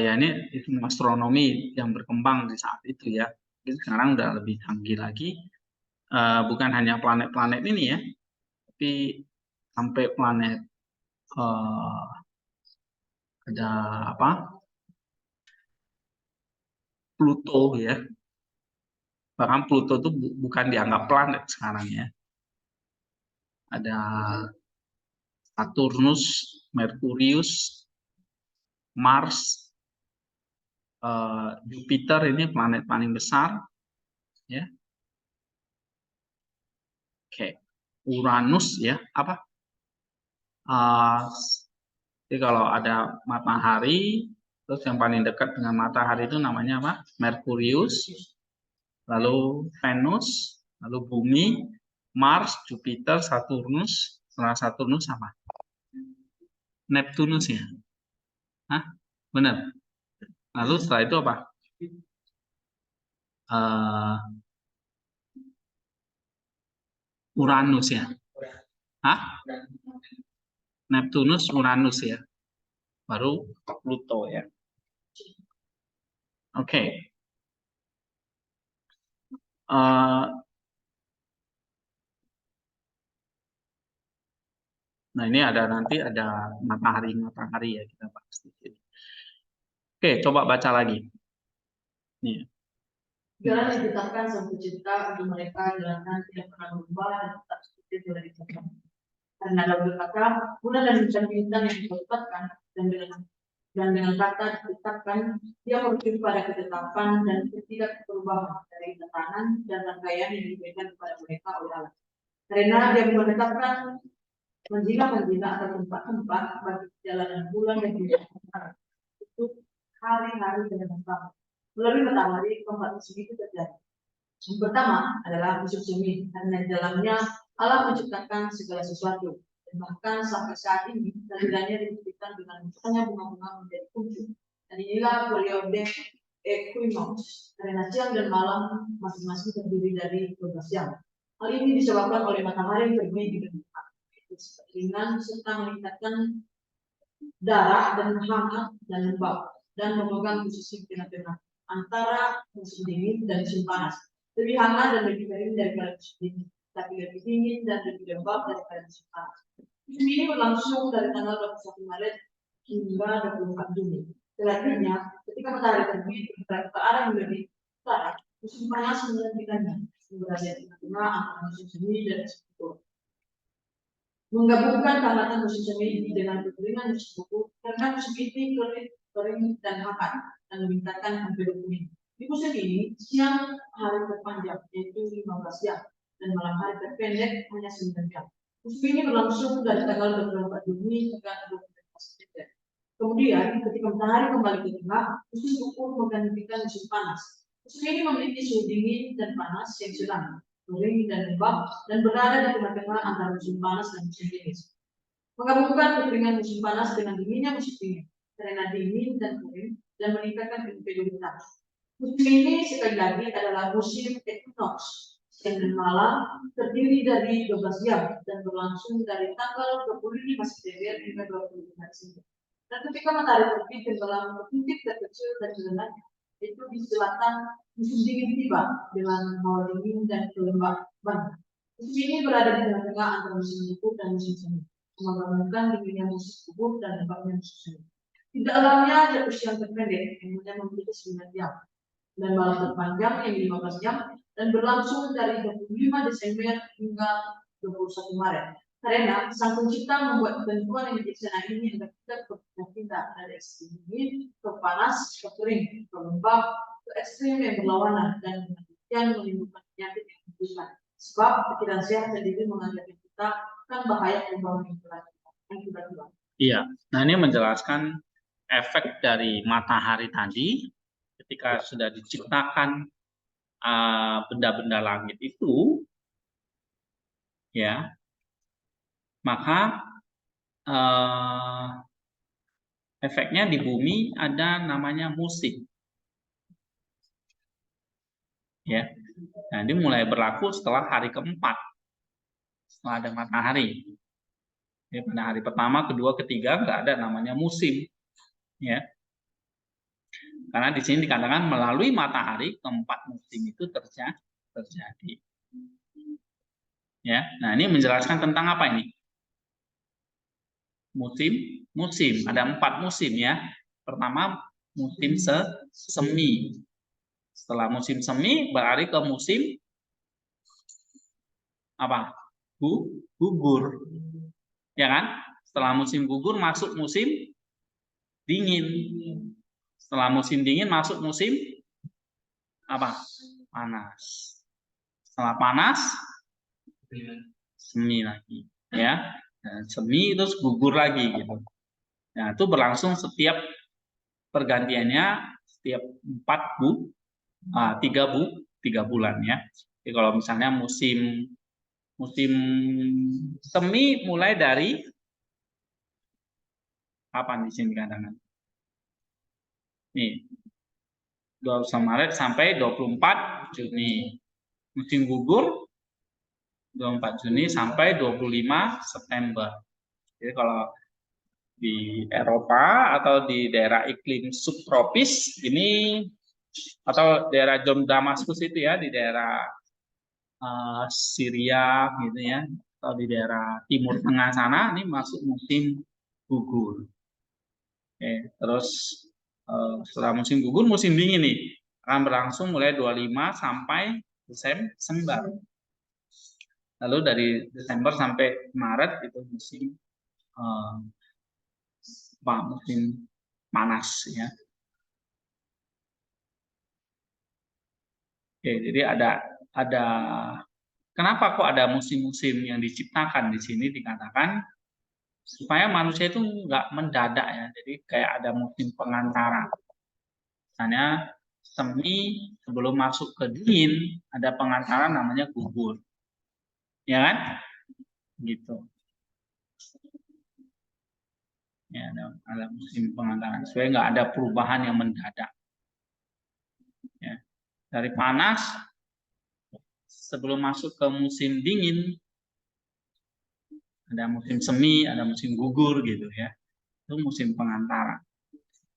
Ya ini astronomi yang berkembang di saat itu ya. Jadi sekarang udah lebih canggih lagi. Bukan hanya planet-planet ini ya, tapi sampai planet ada apa? Pluto ya. Bahkan Pluto itu bukan dianggap planet sekarang ya. Ada Saturnus, Merkurius, Mars, Jupiter, ini planet paling besar ya. Oke. Uranus ya, apa? Jadi kalau ada matahari, terus yang paling dekat dengan matahari itu namanya apa? Merkurius, lalu Venus, lalu bumi, Mars, Jupiter, Saturnus, setelah Saturnus sama Neptunus ya. Hah? Benar. Lalu setelah itu apa? Uranus ya. Hah? Neptunus, Uranus ya. Baru Pluto ya. Oke. Nah, ini ada nanti ada matahari ya, kita bahas di sini. Oke, coba baca lagi. Nih. Jalan yang ditetapkan Sang Pencipta untuk mereka jalankan tidak pernah berubah dan tetap seperti yang telah ditetapkan. Karena dalam berkata, guna dan bintang-bintang yang ditetapkan dan dengan kata ditetapkan, dia merujuk pada ketetapan dan tidak perubahan dari tatanan dan rangkaian yang diberikan kepada mereka oleh Allah. Karena dia menetapkan menjinak atau tempat-tempat bagi perjalanan bulan dan bintang itu hari-hari dengan tempat. Melalui matahari, tempat musim itu terjadi. Yang pertama adalah musim semi, karena di dalamnya Allah menciptakan segala sesuatu. Dan bahkan sampai saat ini, kehadirannya dibuktikan dengan munculnya bunga-bunga menjadi kunjung. Dan inilah periode equinox, karena siang dan malam masing-masing terdiri dari 12 jam. Hal ini disebabkan oleh matahari terbit di tempat. Ringan serta meningkatkan darah dan hangat dan lembab dan memegang posisi tengah-tengah antara musim dingin dan musim panas. Lebih hangat dan lebih kering daripada musim dingin, tapi lebih dingin dan lebih lembab daripada musim panas. Musim ini berlangsung dari tanggal 21 Maret hingga 24 Juni. Selanjutnya, ketika matahari terbit ke arah yang lebih utara, musim panas menggantikannya, berada di tengah antara musim semi dan musim gugur. Menggabungkan kehangatan musim semi dengan kekeringan musim gugur, karena musim ini kering dan hangat dan meningkatkan hampir 20 menit. Di musim ini, siang hari terpanjang yaitu 15 jam dan malam hari terpendek hanya 9 jam. Musim ini berlangsung dari tanggal 24 Juni hingga 24 September. Kemudian, ketika matahari kembali ke tengah, musim gugur menggantikan musim panas. Musim ini memiliki suhu dingin dan panas yang sedang, kering dan lembab, dan berada di tengah-tengah antara musim panas dan musim dingin. Menggabungkan kekeringan musim panas dengan dinginnya musim dingin, karena dingin dan kering dan meningkatkan kehidupan. Musim ini sekali lagi adalah musim equinox, yang malam terdiri dari 12 jam dan berlangsung dari tanggal 25 September hingga 25 Desember. Dan ketika matahari terbit dalam titik terkecil dan sebenarnya, itu di selatan musim dingin tiba dengan hawa dingin dan kelembaban. Musim ini berada di tengah-tengah antara musim gugur dan musim semi, menggabungkan dinginnya musim gugur dan lembabnya musim semi. Di dalamnya jatuh siang terpendek yang hanya memiliki 9 jam dan malam terpanjang yang 15 jam dan berlangsung dari 25 Desember hingga 21 Maret. Karena Sang Pencipta membuat ketentuan yang bijaksana ini agar kita berpindah dari ekstrim dingin ke panas, ke kering, ke lembab, ke ekstrim yang berlawanan dan demikian menimbulkan penyakit yang membutuhkan. Sebab pikiran sehat sendiri mengajarkan kita kan bahaya perubahan yang tiba-tiba. Iya, nah ini menjelaskan efek dari matahari tadi ketika sudah diciptakan benda-benda langit itu, ya, maka efeknya di bumi ada namanya musim, ya. Nah, ini mulai berlaku setelah hari keempat, setelah ada matahari. Ya, pada hari pertama, kedua, ketiga nggak ada namanya musim, ya. Karena di sini dikatakan melalui matahari keempat musim itu terjadi. Ya, nah ini menjelaskan tentang apa ini? Musim. Ada 4 musim ya. Pertama musim semi. Setelah musim semi beralih ke musim apa? Gugur. Ya kan? Setelah musim gugur masuk musim dingin. Setelah musim dingin masuk musim apa? Panas. Setelah panas semi lagi, ya. Dan semi terus gugur lagi gitu. Nah, itu berlangsung setiap pergantiannya setiap 3 bulan ya. Jadi kalau misalnya musim semi mulai dari kapan di sini kadang-kadang? Nih, 21 Maret sampai 24 Juni. Musim gugur 24 Juni sampai 25 September. Jadi kalau di Eropa atau di daerah iklim subtropis ini atau daerah Jom Damaskus itu ya, di daerah Syria gitu ya, atau di daerah Timur Tengah sana ini masuk musim gugur. Oke, terus setelah musim gugur musim dingin nih. Akan berlangsung mulai 25 sampai Desember. Lalu dari Desember sampai Maret itu musim musim panas ya. Oke, jadi ada kenapa kok ada musim-musim yang diciptakan di sini dikatakan supaya manusia itu nggak mendadak ya. Jadi kayak ada musim pengantara. Misalnya semi sebelum masuk ke dingin ada pengantara namanya gugur. Ya kan? Gitu. Ya, ada musim pengantara supaya nggak ada perubahan yang mendadak. Ya. Dari panas sebelum masuk ke musim dingin ada musim semi, ada musim gugur gitu ya. Itu musim pengantara.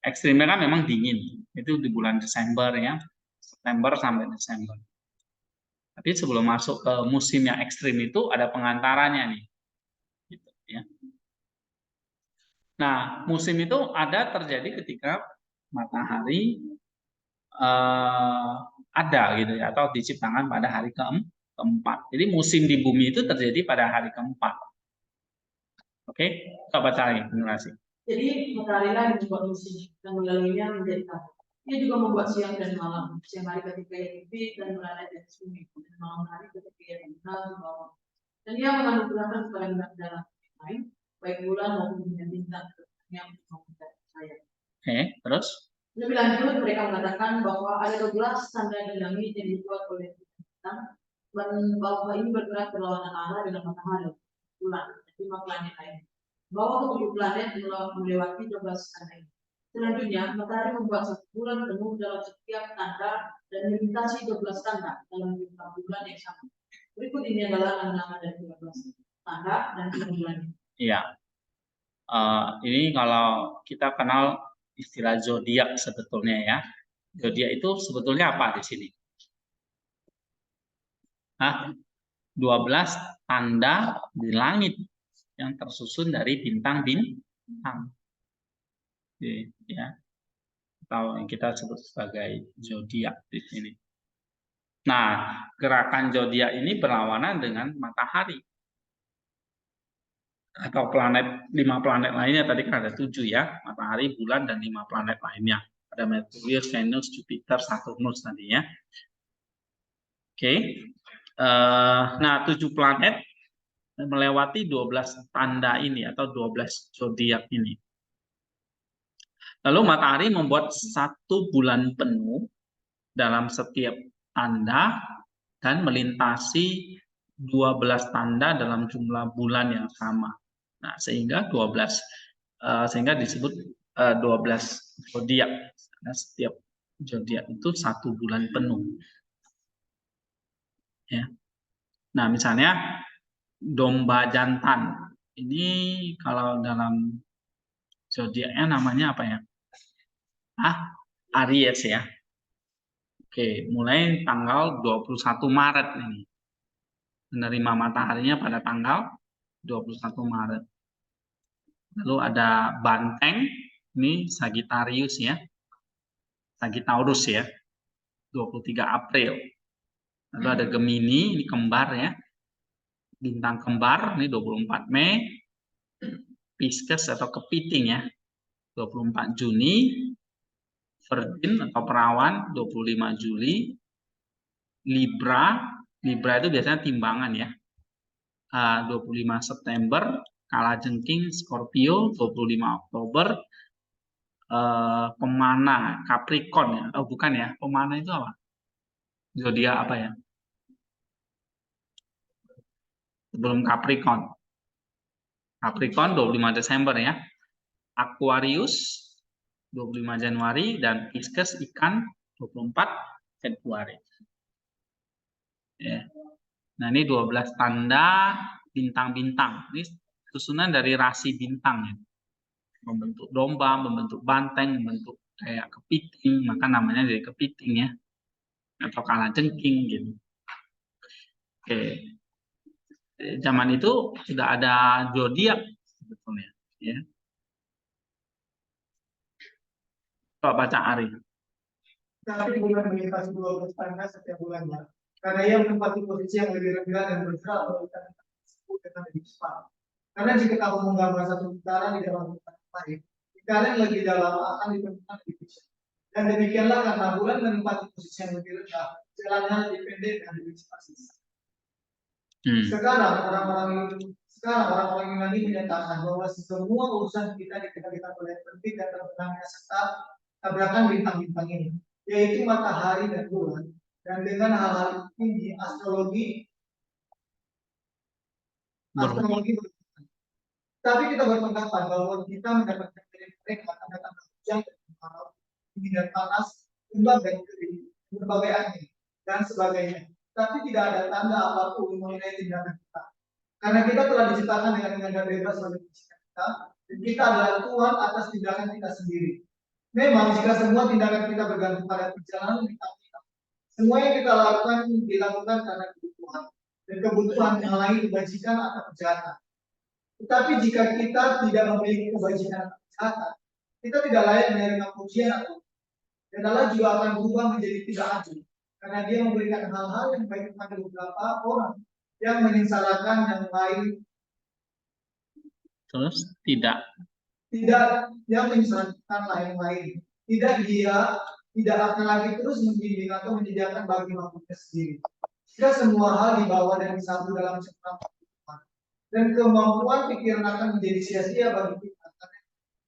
Ekstrimnya kan memang dingin. Itu di bulan Desember ya. September sampai Desember. Tapi sebelum masuk ke musim yang ekstrim itu ada pengantaranya nih. Gitu, ya. Nah, musim itu ada terjadi ketika matahari ada gitu ya, atau diciptakan pada hari keempat. Jadi musim di bumi itu terjadi pada hari keempat. Oke, kita baca lagi generasi. Jadi matahari lah membuat musim dan melaluinya menjadi tahun. Ia juga membuat siang dan malam. Siang hari ketika ia terbit dan berada di atas bumi, dan malam hari ketika ia terbenam di bawah. Dan ia menganugerahkan kepada benda-benda yang lain, baik bulan maupun bintang yang mempunyai cahaya. Oke, terus? Lebih lanjut, mereka mengatakan bahwa ada 12 tanda di langit yang dibuat oleh bintang, dan bahwa ini bergerak berlawanan arah dengan matahari, bulan, dan 5 planet lain. Bahwa ke 7 planet melewati 12 tanda ini. Selanjutnya, matahari membuat 1 bulan penuh dalam setiap tanda dan melintasi 12 tanda dalam jumlah bulan yang sama. Berikut ini adalah nama-nama dari 12 tanda dan bulan. Iya. Ini kalau kita kenal istilah zodiak sebetulnya ya. Zodiak itu sebetulnya apa di sini? 12 tanda di langit yang tersusun dari bintang-bintang. Ya. Atau yang kita sebut sebagai zodiak di sini. Nah, gerakan zodiak ini berlawanan dengan matahari. Atau 5 planet lainnya, tadi kan ada 7 ya, matahari, bulan, dan 5 planet lainnya. Ada Merkurius, Venus, Jupiter, Saturnus tadinya. Oke. Nah, 7 planet melewati 12 tanda ini atau 12 zodiak ini. Lalu matahari membuat 1 bulan penuh dalam setiap tanda dan melintasi 12 tanda dalam jumlah bulan yang sama. Nah, sehingga disebut 12 zodiak. Karena setiap zodiak itu 1 bulan penuh. Ya. Nah, misalnya domba jantan. Ini kalau dalam zodiaknya namanya apa ya? Aries ya. Oke, mulai tanggal 21 Maret ini. Menerima mataharinya pada tanggal 21 Maret. Lalu ada banteng, ini Sagittarius ya. Sagittarius ya. 23 April. Lalu ada Gemini, ini kembar ya. Bintang kembar, ini 24 Mei. Pisces atau kepiting ya. 24 Juni. Virgin atau perawan 25 Juli, Libra itu biasanya timbangan ya, 25 September, Kalajengking Scorpio 25 Oktober, Pemana Capricorn ya, bukan ya, Pemana itu apa? Zodiak apa ya? Sebelum Capricorn 25 Desember ya, Aquarius 25 Januari, dan Pisces ikan 24 Februari. Ya. Nah, ini 12 tanda bintang-bintang. Ini susunan dari rasi bintang ya. Membentuk domba, membentuk banteng, membentuk kayak kepiting, maka namanya dari kepiting ya. Atau kalajengking gitu. Oke. Zaman itu sudah ada zodiak sebetulnya ya. Coba baca Ari. tapi bulan melintasi 12 tanggal setiap bulannya. Karena ia menempati posisi yang lebih rendah dan bergerak melalui tersebut dengan lebih cepat. Karena jika kamu menggambar satu putaran di dalam putaran lain, putaran yang lebih dalam akan ditemukan lebih cepat. Dan demikianlah karena bulan menempati posisi yang lebih rendah, jalannya lebih pendek dan lebih cepat. Sekarang orang-orang Yunani menyatakan bahwa semua urusan kita dikendalikan oleh penting dan terbenamnya serta tabrakan bintang-bintang ini, yaitu matahari dan bulan. Dan dengan hal-hal ini astrologi tapi kita berpendapat bahwa kita mendapatkan dari mereka tanda-tanda hujan dan kemarau, dingin dan panas, lembab dan kering, berbagai angin dan sebagainya. Tapi tidak ada tanda apapun mengenai tindakan kita. Karena kita telah diciptakan dengan bebas oleh kita, dan kita adalah Tuhan atas tindakan kita sendiri. Memang jika semua tindakan kita bergantung pada perjalanan kita, semua yang kita lakukan dilakukan karena kebutuhan, dan kebutuhan yang lain kebajikan atau kejahatan. Tetapi jika kita tidak memiliki kebajikan atau kejahatan, kita tidak layak menerima pujian atau dan Allah juga akan berubah menjadi tidak adil, karena Dia memberikan hal-hal yang baik kepada beberapa orang yang menyengsarakan yang lain. Terus tidak yang menyesalkan lain-lain. Dia tidak akan lagi terus membimbing atau menyediakan bagi makhluknya sendiri. Jika semua hal dibawa dan disambut dalam cengkram Tuhan, dan kemampuan pikiran akan menjadi sia-sia bagi kita.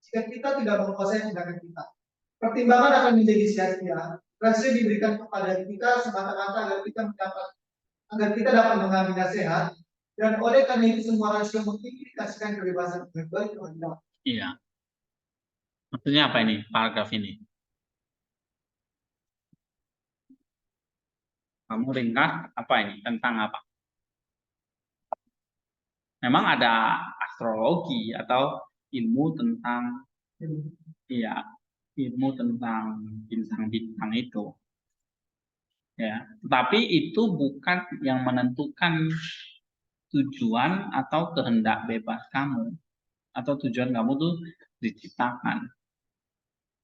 Jika kita tidak menguasai tindakan kita, pertimbangan akan menjadi sia-sia. Rasio diberikan kepada kita semata-mata agar kita dapat mengambil nasihat. Dan oleh karena itu semua rasio mengindikasikan kebebasan berbuat kehendak. Iya. Maksudnya apa ini paragraf ini? Kamu ringkas apa ini? Tentang apa? Memang ada astrologi atau ilmu tentang ilmu tentang bintang-bintang itu. Ya, tetapi itu bukan yang menentukan tujuan atau kehendak bebas kamu, atau tujuan kamu tuh diciptakan.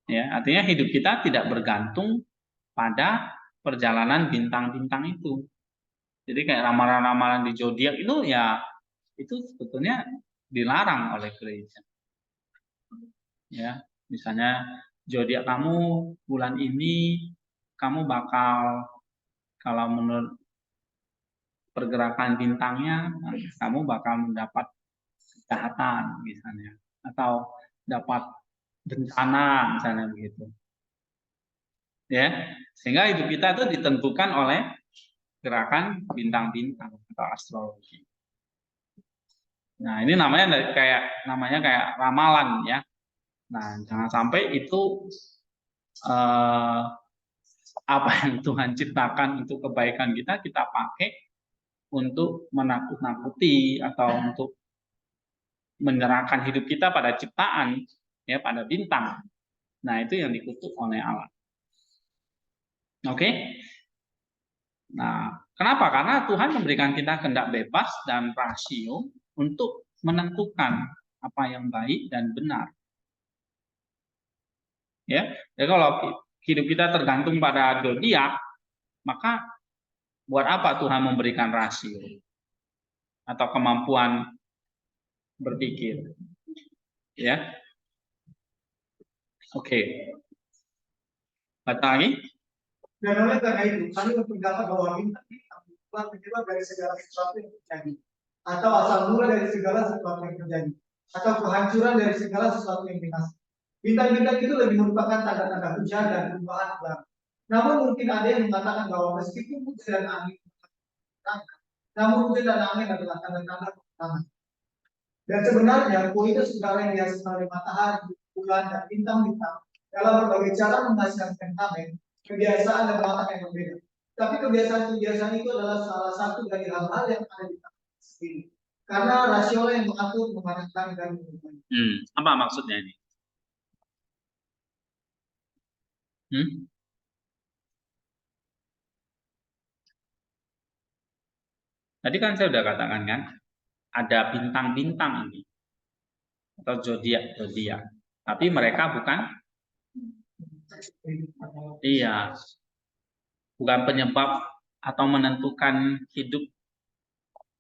Ya, artinya hidup kita tidak bergantung pada perjalanan bintang-bintang itu. Jadi kayak ramalan-ramalan di zodiak itu ya itu sebetulnya dilarang oleh gereja. Ya, misalnya zodiak kamu bulan ini kamu bakal, kalau menurut pergerakan bintangnya, kamu bakal mendapat kejahatan misalnya, atau dapat bencana misalnya begitu. Ya, sehingga hidup kita itu ditentukan oleh gerakan bintang-bintang atau astrologi. Nah, ini namanya kayak ramalan ya. Nah, jangan sampai itu apa yang Tuhan ciptakan untuk kebaikan kita pakai untuk menakut-nakuti atau untuk menyerahkan hidup kita pada ciptaan, ya, pada bintang. Nah, itu yang dikutuk oleh Allah. Oke? Nah, kenapa? Karena Tuhan memberikan kita kehendak bebas dan rasio untuk menentukan apa yang baik dan benar. Ya, jadi kalau hidup kita tergantung pada zodiak, maka buat apa Tuhan memberikan rasio atau kemampuan berpikir? Ya, oke. Baca lagi. Dan oleh karena itu, kami berpendapat bahwa bintang-bintang bukan penyebab dari segala sesuatu yang terjadi, atau asal mula dari segala sesuatu yang terjadi, atau kehancuran dari segala sesuatu yang binasa. Bintang-bintang itu lebih merupakan tanda-tanda hujan dan perubahan alam. Namun mungkin ada yang mengatakan bahwa meskipun hujan dan angin, namun hujan dan angin adalah tanda-tanda pertama. Dan sebenarnya kualitas udara yang dihasilkan oleh matahari, bulan, dan bintang-bintang dalam berbagai cara menghasilkan ventamin, kebiasaan dan watak yang berbeda. Tapi kebiasaan-kebiasaan itu adalah salah satu dari hal-hal yang ada di tangan sendiri. Karena rasio yang mengatur, memanfaatkan dan mengubah. Apa maksudnya ini? Tadi kan saya sudah katakan kan, ada bintang-bintang ini atau zodiak, tapi mereka bukan Iya, bukan penyebab atau menentukan hidup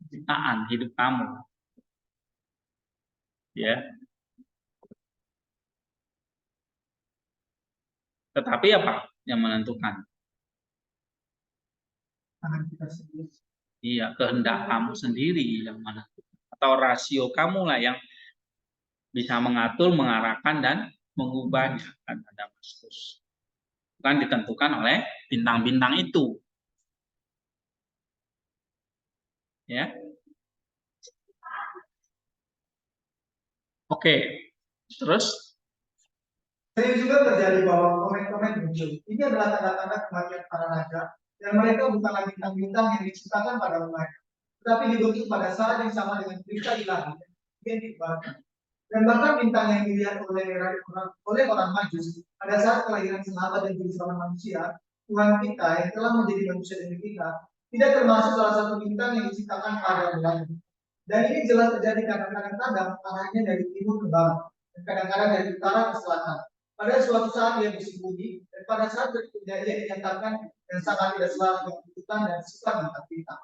ciptaan, hidup kamu. Ya, tetapi apa yang menentukan? Tangan kita sendiri. Iya, kehendak kamu sendiri yang menentukan. Atau rasio kamu lah yang bisa mengatur, mengarahkan, dan mengubahnya. Kan ada Damaskus. Bukan ditentukan oleh bintang-bintang itu. Ya. Oke. Terus Sering juga terjadi bahwa komen-komen muncul. Ini adalah tanda-tanda kematian para raja, dan mereka bukanlah bintang-bintang yang diciptakan pada mulanya, tetapi dibentuk pada saat yang sama dengan berita ilahi yang dibaca. Dan bahkan bintang yang dilihat oleh orang Majus pada saat kelahiran sahabat dan jenis orang manusia, Tuhan kita yang telah menjadi manusia demi kita, tidak termasuk salah satu bintang yang diciptakan pada mulanya. Dan ini jelas terjadi kadang-kadang arahnya dari timur ke barat, dan kadang-kadang dari utara ke selatan. Pada suatu saat dia bersembunyi, dan pada saat berikutnya ia dinyatakan dan sangat tidak selalu dengan kebutuhan dan sifat bintang-bintang.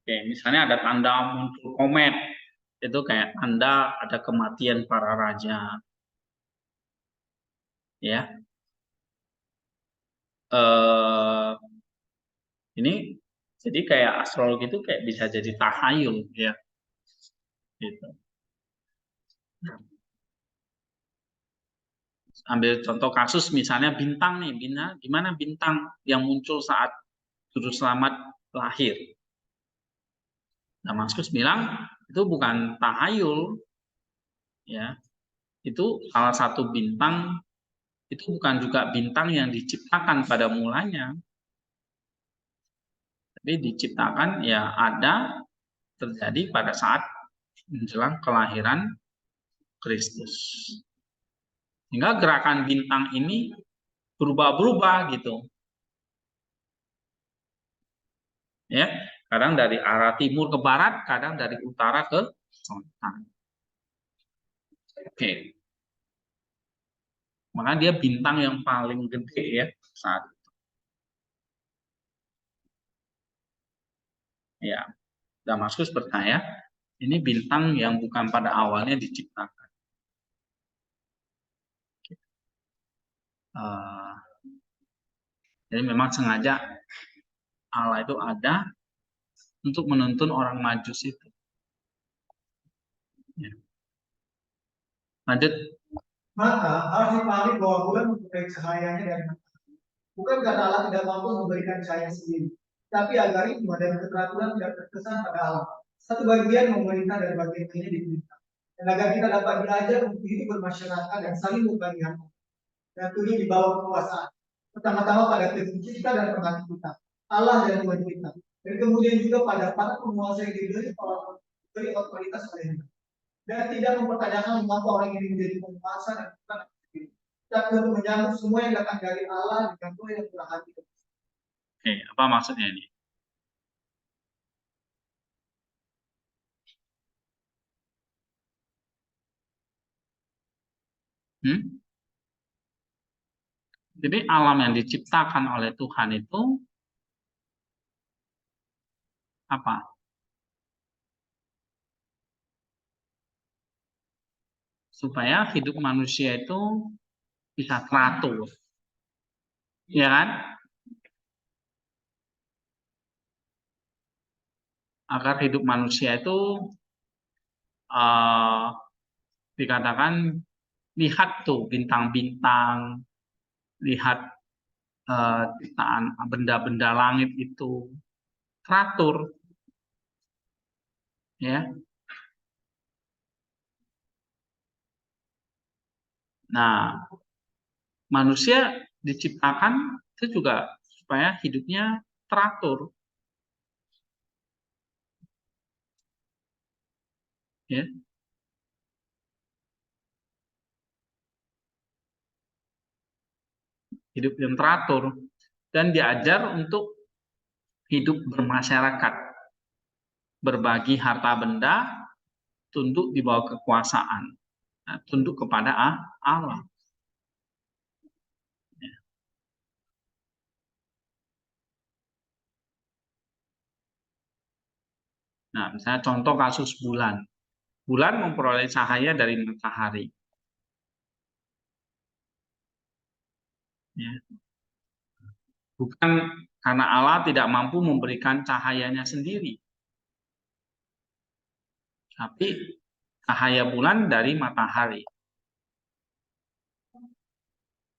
Oke, misalnya ada tanda muncul komet, itu kayak tanda ada kematian para raja. Ya, ini jadi kayak astrologi itu kayak bisa jadi tahayul, ya. Gitu. Ambil contoh kasus misalnya bintang nih, gimana bintang yang muncul saat juru selamat lahir. Damaskus bilang itu bukan tahayul, ya. Itu salah satu bintang, itu bukan juga bintang yang diciptakan pada mulanya, tapi diciptakan ya ada terjadi pada saat menjelang kelahiran Kristus. Sehingga gerakan bintang ini berubah-berubah gitu. Ya, kadang dari arah timur ke barat, kadang dari utara ke selatan. Oke. Maka dia bintang yang paling gede ya saat itu. Ya, Damaskus percaya ini bintang yang bukan pada awalnya diciptakan. Jadi memang sengaja Allah itu ada untuk menuntun orang Majus itu. Ya. Lanjut. Maka harus dipahami bahwa bulan mempunyai cahayanya dari matahari. Bukan karena Allah tidak mampu memberikan cahaya sendiri, tapi agar hikmah dan keteraturan tidak terkesan pada Allah. Satu bagian memerintah dan bagian lainnya diperintah. Dan agar kita dapat belajar untuk hidup bermasyarakat dan saling berbagi hati. Dan turut di bawah kekuasaan. Pertama-tama pada Tuhan kita dan pengganti kita, Allah dan Tuhan kita. Dan kemudian juga pada para penguasa yang diberi otoritas olehnya. Dan tidak mempertanyakan mengapa orang ini menjadi penguasa dan bukan sendiri. Tapi untuk menyambut semua yang datang dari Allah dengan Tuhan yang murah hati. Oke, apa maksudnya ini? Jadi alam yang diciptakan oleh Tuhan itu apa? Supaya hidup manusia itu bisa teratur. Ya kan? Agar hidup manusia itu dikatakan lihat tuh bintang-bintang, lihat ciptaan benda-benda langit itu teratur, ya. Nah, manusia diciptakan itu juga supaya hidupnya teratur, ya. Hidup yang teratur dan diajar untuk hidup bermasyarakat, berbagi harta benda, tunduk di bawah kekuasaan, tunduk kepada Allah. Nah, misalnya contoh kasus bulan. Bulan memperoleh cahaya dari matahari. Ya. Bukan karena Allah tidak mampu memberikan cahayanya sendiri, tapi cahaya bulan dari matahari.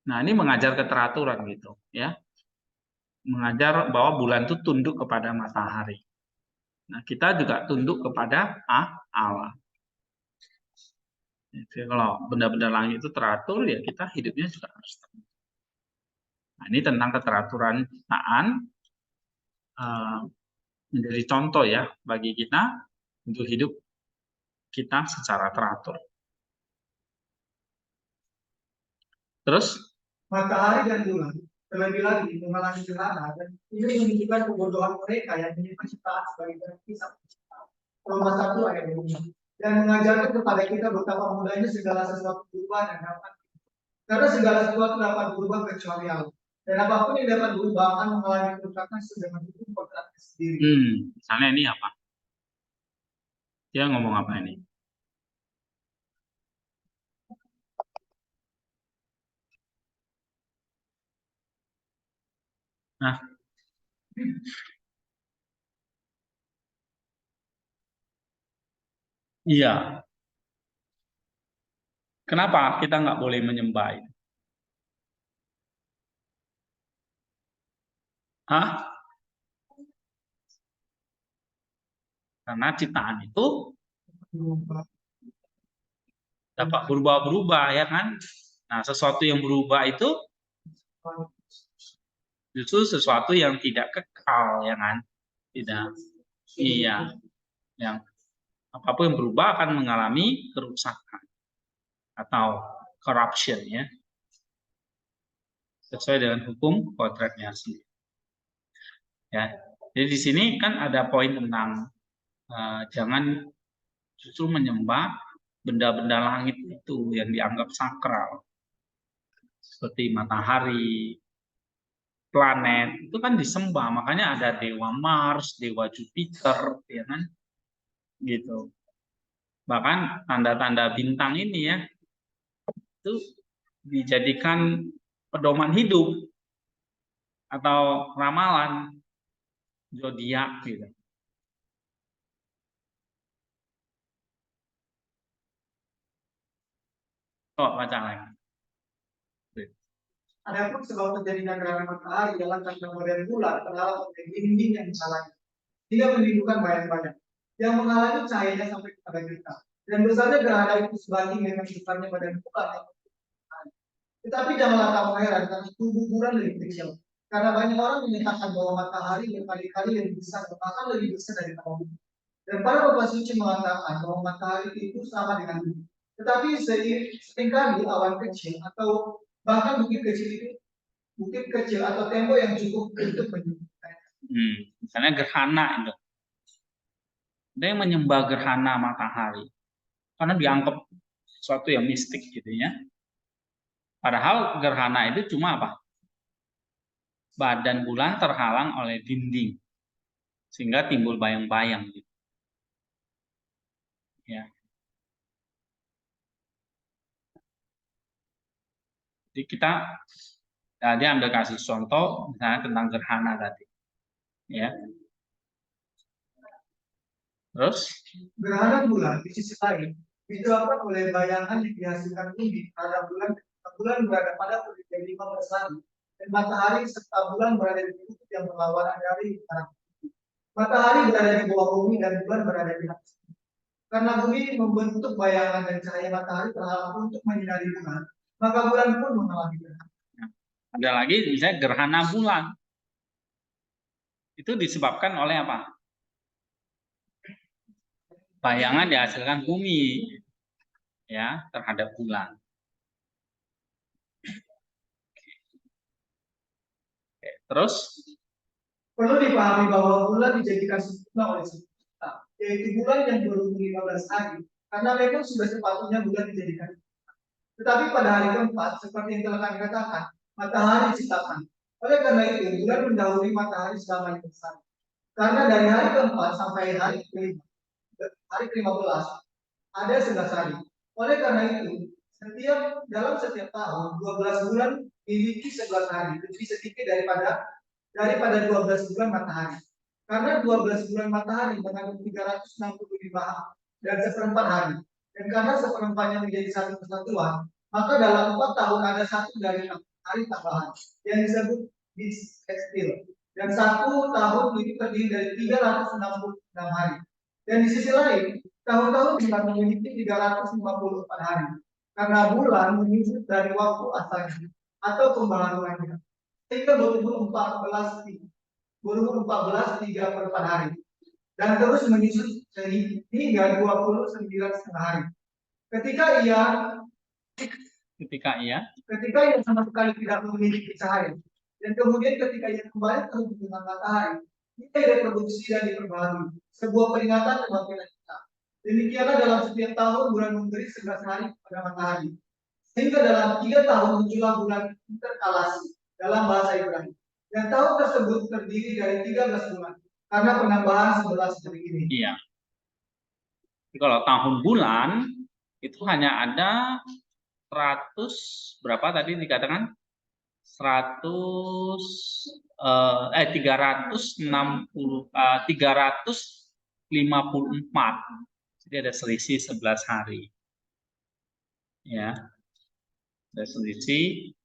Nah, ini mengajar keteraturan gitu, ya. Mengajar bahwa bulan itu tunduk kepada matahari. Nah, kita juga tunduk kepada Allah. Jadi kalau benda-benda langit itu teratur, ya kita hidupnya juga harus teratur. Nah, ini tentang keteraturan ciptaan, menjadi contoh ya bagi kita untuk hidup kita secara teratur. Terus Matahari dan bulan terlebih lagi mengalami gerhana dan ini menunjukkan kebodohan mereka yang menyimpan ciptaan sebagai kisah penciptaan. Roma 1 ayat 2 dan mengajarkan kepada kita betapa mudahnya segala sesuatu berubah dan dapat, karena segala sesuatu dapat berubah kecuali Allah. Dan apapun yang dapat berubah akan mengalami kerusakan sedangkan hukum kodratnya sendiri. Misalnya ini apa? Dia ngomong apa ini? Nah, iya. Kenapa kita nggak boleh menyembah itu? Hah? Karena ciptaan itu dapat berubah-berubah, ya kan? Nah, sesuatu yang berubah itu justru sesuatu yang tidak kekal, ya kan? Tidak. Iya. Yang apapun yang berubah akan mengalami kerusakan atau corruption, ya. Sesuai dengan hukum kodratnya sendiri. Ya. Jadi di sini kan ada poin tentang jangan justru menyembah benda-benda langit itu yang dianggap sakral. Seperti matahari, planet, itu kan disembah. Makanya ada dewa Mars, dewa Jupiter, ya kan? Gitu. Bahkan tanda-tanda bintang ini ya, itu dijadikan pedoman hidup atau ramalan zodiak gitu. Oh, baca lagi. Adapun sebab terjadinya gerhana matahari dalam tanda modern bulan adalah oleh dinding yang disalahkan, hingga menimbulkan bayang-bayang yang mengalami cahayanya sampai kepada kita. Dan besarnya gerhana itu sebanding dengan besarnya badan bulan yang tetapi janganlah kamu heran karena tubuh bulan lebih kecil. Karena banyak orang menyatakan bahwa matahari berkali-kali lebih besar, bahkan lebih besar dari bumi. Dan para bapak suci mengatakan bahwa matahari itu sama dengan bumi. Tetapi seringkali awan kecil atau bahkan bukit kecil atau tembok yang cukup untuk menyebutkan. Misalnya gerhana itu. Ada yang menyembah gerhana matahari karena dianggap sesuatu yang mistik gitu ya. Padahal gerhana itu cuma apa? Badan bulan terhalang oleh dinding sehingga timbul bayang-bayang gitu. Ya. Jadi kita tadi ambil kasus contoh misalnya tentang gerhana tadi. Ya. Terus gerhana bulan di sisi lain disebabkan oleh bayangan yang dihasilkan bumi terhadap bulan berada pada posisi 15 hari dan matahari serta bulan berada di kutub yang berlawanan dari utara. Matahari berada di bawah bumi dan bulan berada di atas. Karena bumi membentuk bayangan dan cahaya matahari terhalang untuk menyinari bulan, maka bulan pun mengalami gerhana. Ada lagi misalnya gerhana bulan. Itu disebabkan oleh apa? Bayangan dihasilkan bumi ya terhadap bulan. Oke, terus perlu dipahami bahwa bulan dijadikan sempurna oleh Sang yaitu bulan yang berumur 15 hari, karena memang sudah sepatutnya bulan dijadikan. Tetapi pada hari keempat, seperti yang telah kami katakan, matahari diciptakan. Oleh karena itu, bulan mendahului matahari selama 15 hari. Karena dari hari keempat sampai hari ke-15 ada 11 hari. Oleh karena itu, dalam setiap tahun 12 bulan memiliki 11 hari, lebih sedikit daripada 12 bulan matahari. Karena 12 bulan matahari mengandung 365 dan seperempat hari. Dan karena seperempatnya menjadi satu kesatuan, maka dalam 4 tahun ada satu dari 6 hari tambahan yang disebut bisextil. Dan satu tahun itu terdiri dari 366 hari. Dan di sisi lain, tahun-tahun bulan memiliki 354 hari. Karena bulan menyusut dari waktu asalnya atau pembaharuannya. Sehingga berumur 14 3 per 4 hari. Dan terus menyusut hingga 29,5 hari. Ketika ia sama sekali tidak memiliki cahaya. Dan kemudian ketika ia kembali terhubung dengan matahari, ia direproduksi dan diperbaharui. Sebuah peringatan kebangkitan kita. Demikianlah dalam setiap tahun bulan memberi 11 hari pada matahari. Sehingga dalam 3 tahun muncullah bulan interkalasi dalam bahasa Ibrani. Dan tahun tersebut terdiri dari 13 bulan karena penambahan 11 hari ini. Iya. Jadi kalau tahun bulan itu hanya ada 100 berapa tadi dikatakan 354. Jadi ada selisih 11 hari. Ya. Ada selisih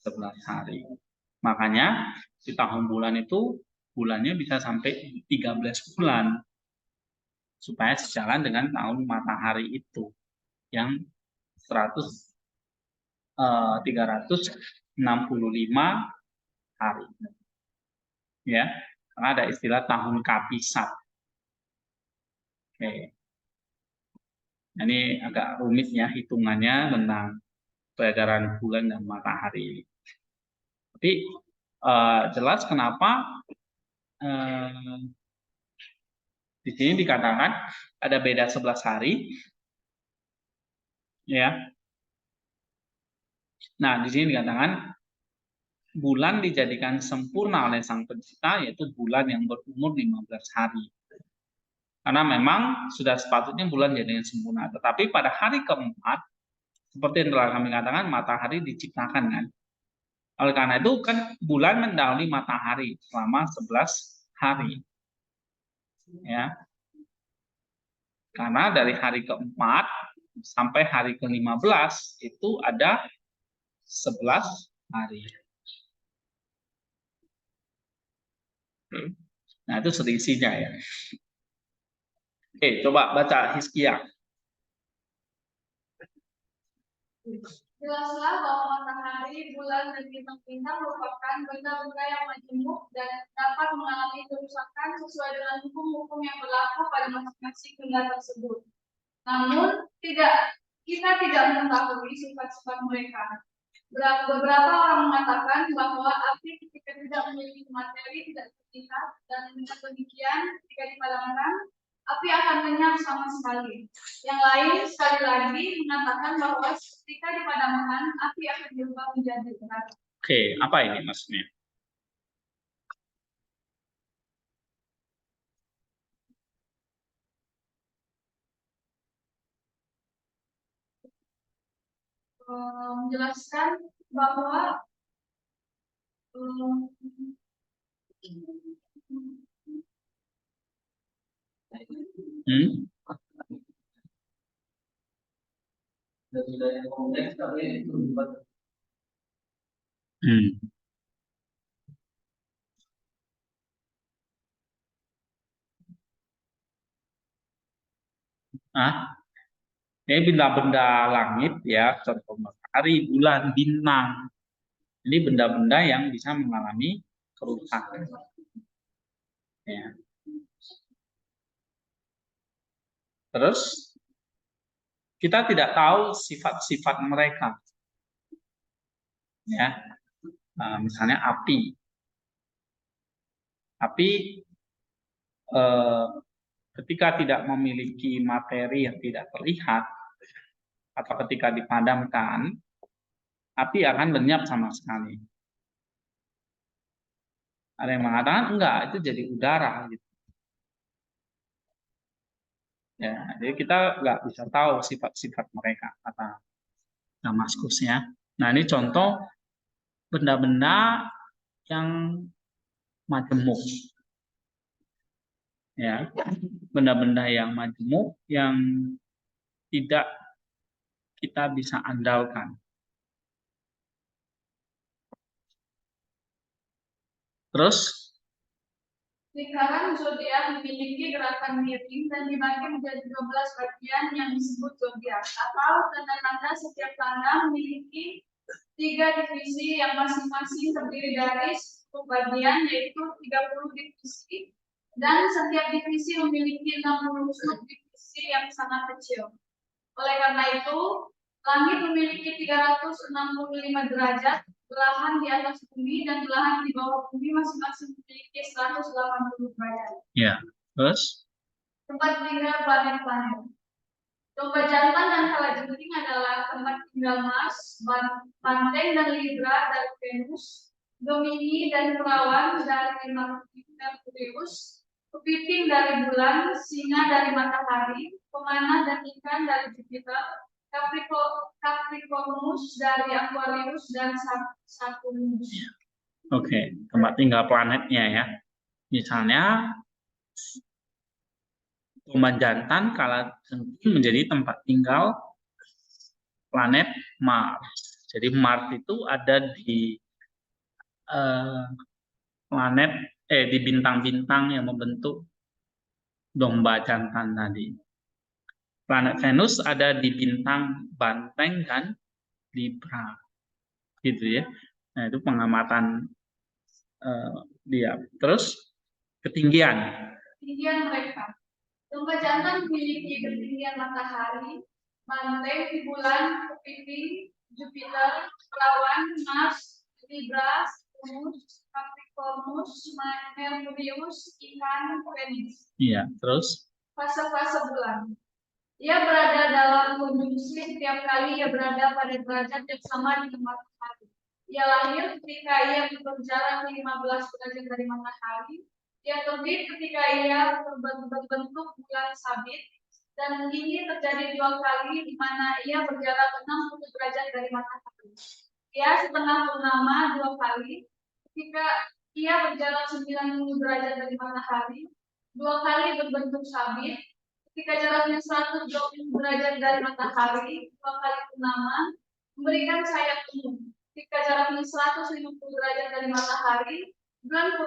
11 hari. Makanya di tahun bulan itu bulannya bisa sampai 13 bulan. Supaya sejalan dengan tahun matahari itu yang 365 hari. Ya, karena ada istilah tahun kapisat. Oke. Ini agak rumit ya hitungannya tentang peredaran bulan dan matahari. Tapi jelas kenapa di sini dikatakan ada beda 11 hari. Ya. Nah, di sini dikatakan bulan dijadikan sempurna oleh Sang Pencipta, yaitu bulan yang berumur 15 hari. Karena memang sudah sepatutnya bulan jadikan sempurna. Tetapi pada hari keempat, seperti yang telah kami katakan, matahari diciptakan kan. Oleh karena itu kan bulan mendahului matahari selama 11 hari. Ya. Karena dari hari keempat sampai hari ke-15 itu ada 11 hari. Nah, itu selisihnya ya. Oke, coba baca Hizkia. Jelaslah bahwa matahari, bulan, dan bintang-bintang merupakan benda-benda yang majemuk dan dapat mengalami kerusakan sesuai dengan hukum-hukum yang berlaku pada masing-masing benda tersebut. Namun, kita tidak mengetahui sifat-sifat mereka. Beberapa orang mengatakan bahwa api ketika tidak memiliki materi tidak terlihat, dan dengan demikian ketika dipadamkan, api akan lenyap sama sekali. Yang lain sekali lagi mengatakan bahwa ketika dipadamkan, api akan berubah menjadi neraka. Oke, apa ini maksudnya? Menjelaskan bahwa Ini benda-benda langit ya, contoh matahari, bulan, bintang. Ini benda-benda yang bisa mengalami kerusakan. Ya. Terus kita tidak tahu sifat-sifat mereka. Ya. Misalnya api. Api ketika tidak memiliki materi yang tidak terlihat atau ketika dipadamkan, api akan lenyap sama sekali. Ada yang mengatakan enggak, itu jadi udara gitu. Ya, jadi kita nggak bisa tahu sifat-sifat mereka, kata Damaskus ya. Nah, ini contoh benda-benda yang majemuk. Ya, benda-benda yang majemuk yang tidak kita bisa andalkan. Terus Lingkaran zodiak memiliki gerakan miring dan dibagi menjadi 12 bagian yang disebut zodiak, atau tanda-tanda setiap tanda memiliki 3 divisi yang masing-masing terdiri dari 10 bagian, yaitu 30 divisi, dan setiap divisi memiliki 60 subdivisi yang sangat kecil. Oleh karena itu, langit memiliki 365 derajat, belahan di atas bumi dan belahan di bawah bumi masing-masing memiliki 180 derajat. ya, terus Tempat tinggal planet-planet. Domba jantan dan kalajengking adalah tempat tinggal Mars, Banteng dan Libra dari Venus, Gemini dan Perawan dari Merkurius, Kepiting dari bulan, Singa dari matahari, Pemanah dan Ikan dari Jupiter, Capricornus dari Aquarius, dan Saturnus. Oke, tempat tinggal planetnya ya. Misalnya domba jantan kalajengking menjadi tempat tinggal planet Mars. Jadi Mars itu ada di planet di bintang-bintang yang membentuk domba jantan tadi. Planet Venus ada di bintang Banteng dan Libra, gitu ya. Nah, itu pengamatan dia. Terus ketinggian. Ketinggian mereka. Domba jantan memiliki ketinggian matahari, Banteng di bulan, Kepiting, Jupiter, Perawan, Mars, Libra, Venus, Capricornus, Merkurius, Ikan, Venus. Iya, terus Fase-fase bulan. Ia berada dalam konjungsi setiap kali ia berada pada derajat yang sama dengan matahari. Ia lahir ketika ia berjarak 15 derajat dari matahari. Ia terbit ketika ia berbentuk bulan sabit. Dan ini terjadi 2 kali di mana ia berjarak 60 derajat dari matahari. Ia setengah purnama 2 kali ketika ia berjarak 90 derajat dari matahari. 2 kali berbentuk sabit ketika jaraknya 120 derajat dari matahari. 2 kali purnama memberikan sayap penuh ketika jaraknya 150 derajat dari matahari. Bulan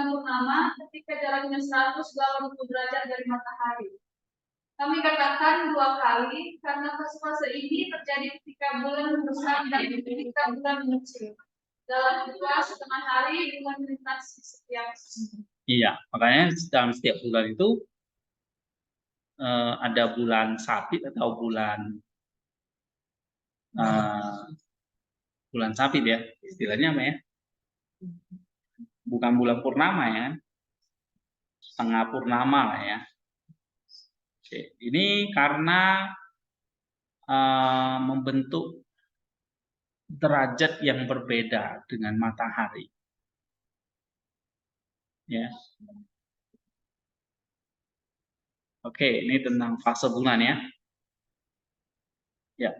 purnama ketika jaraknya 180 derajat dari matahari. Kami katakan 2 kali karena fase-fase ini terjadi ketika bulan membesar dan ketika bulan mengecil. Dalam 2,5 hari bulan melintasi setiap sisi. iya, makanya dalam setiap bulan itu ada bulan sabit atau bulan sabit ya, istilahnya apa ya? Bukan bulan purnama ya, setengah purnama lah ya. Oke, ini karena membentuk derajat yang berbeda dengan matahari. Ya. Oke, ini tentang fase bulan ya. Ya.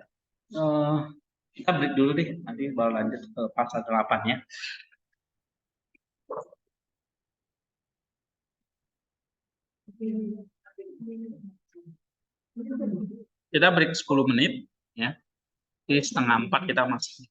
Kita break dulu deh, nanti baru lanjut ke fase 8 ya. Kita break 10 menit ya. Di 3:30 kita masih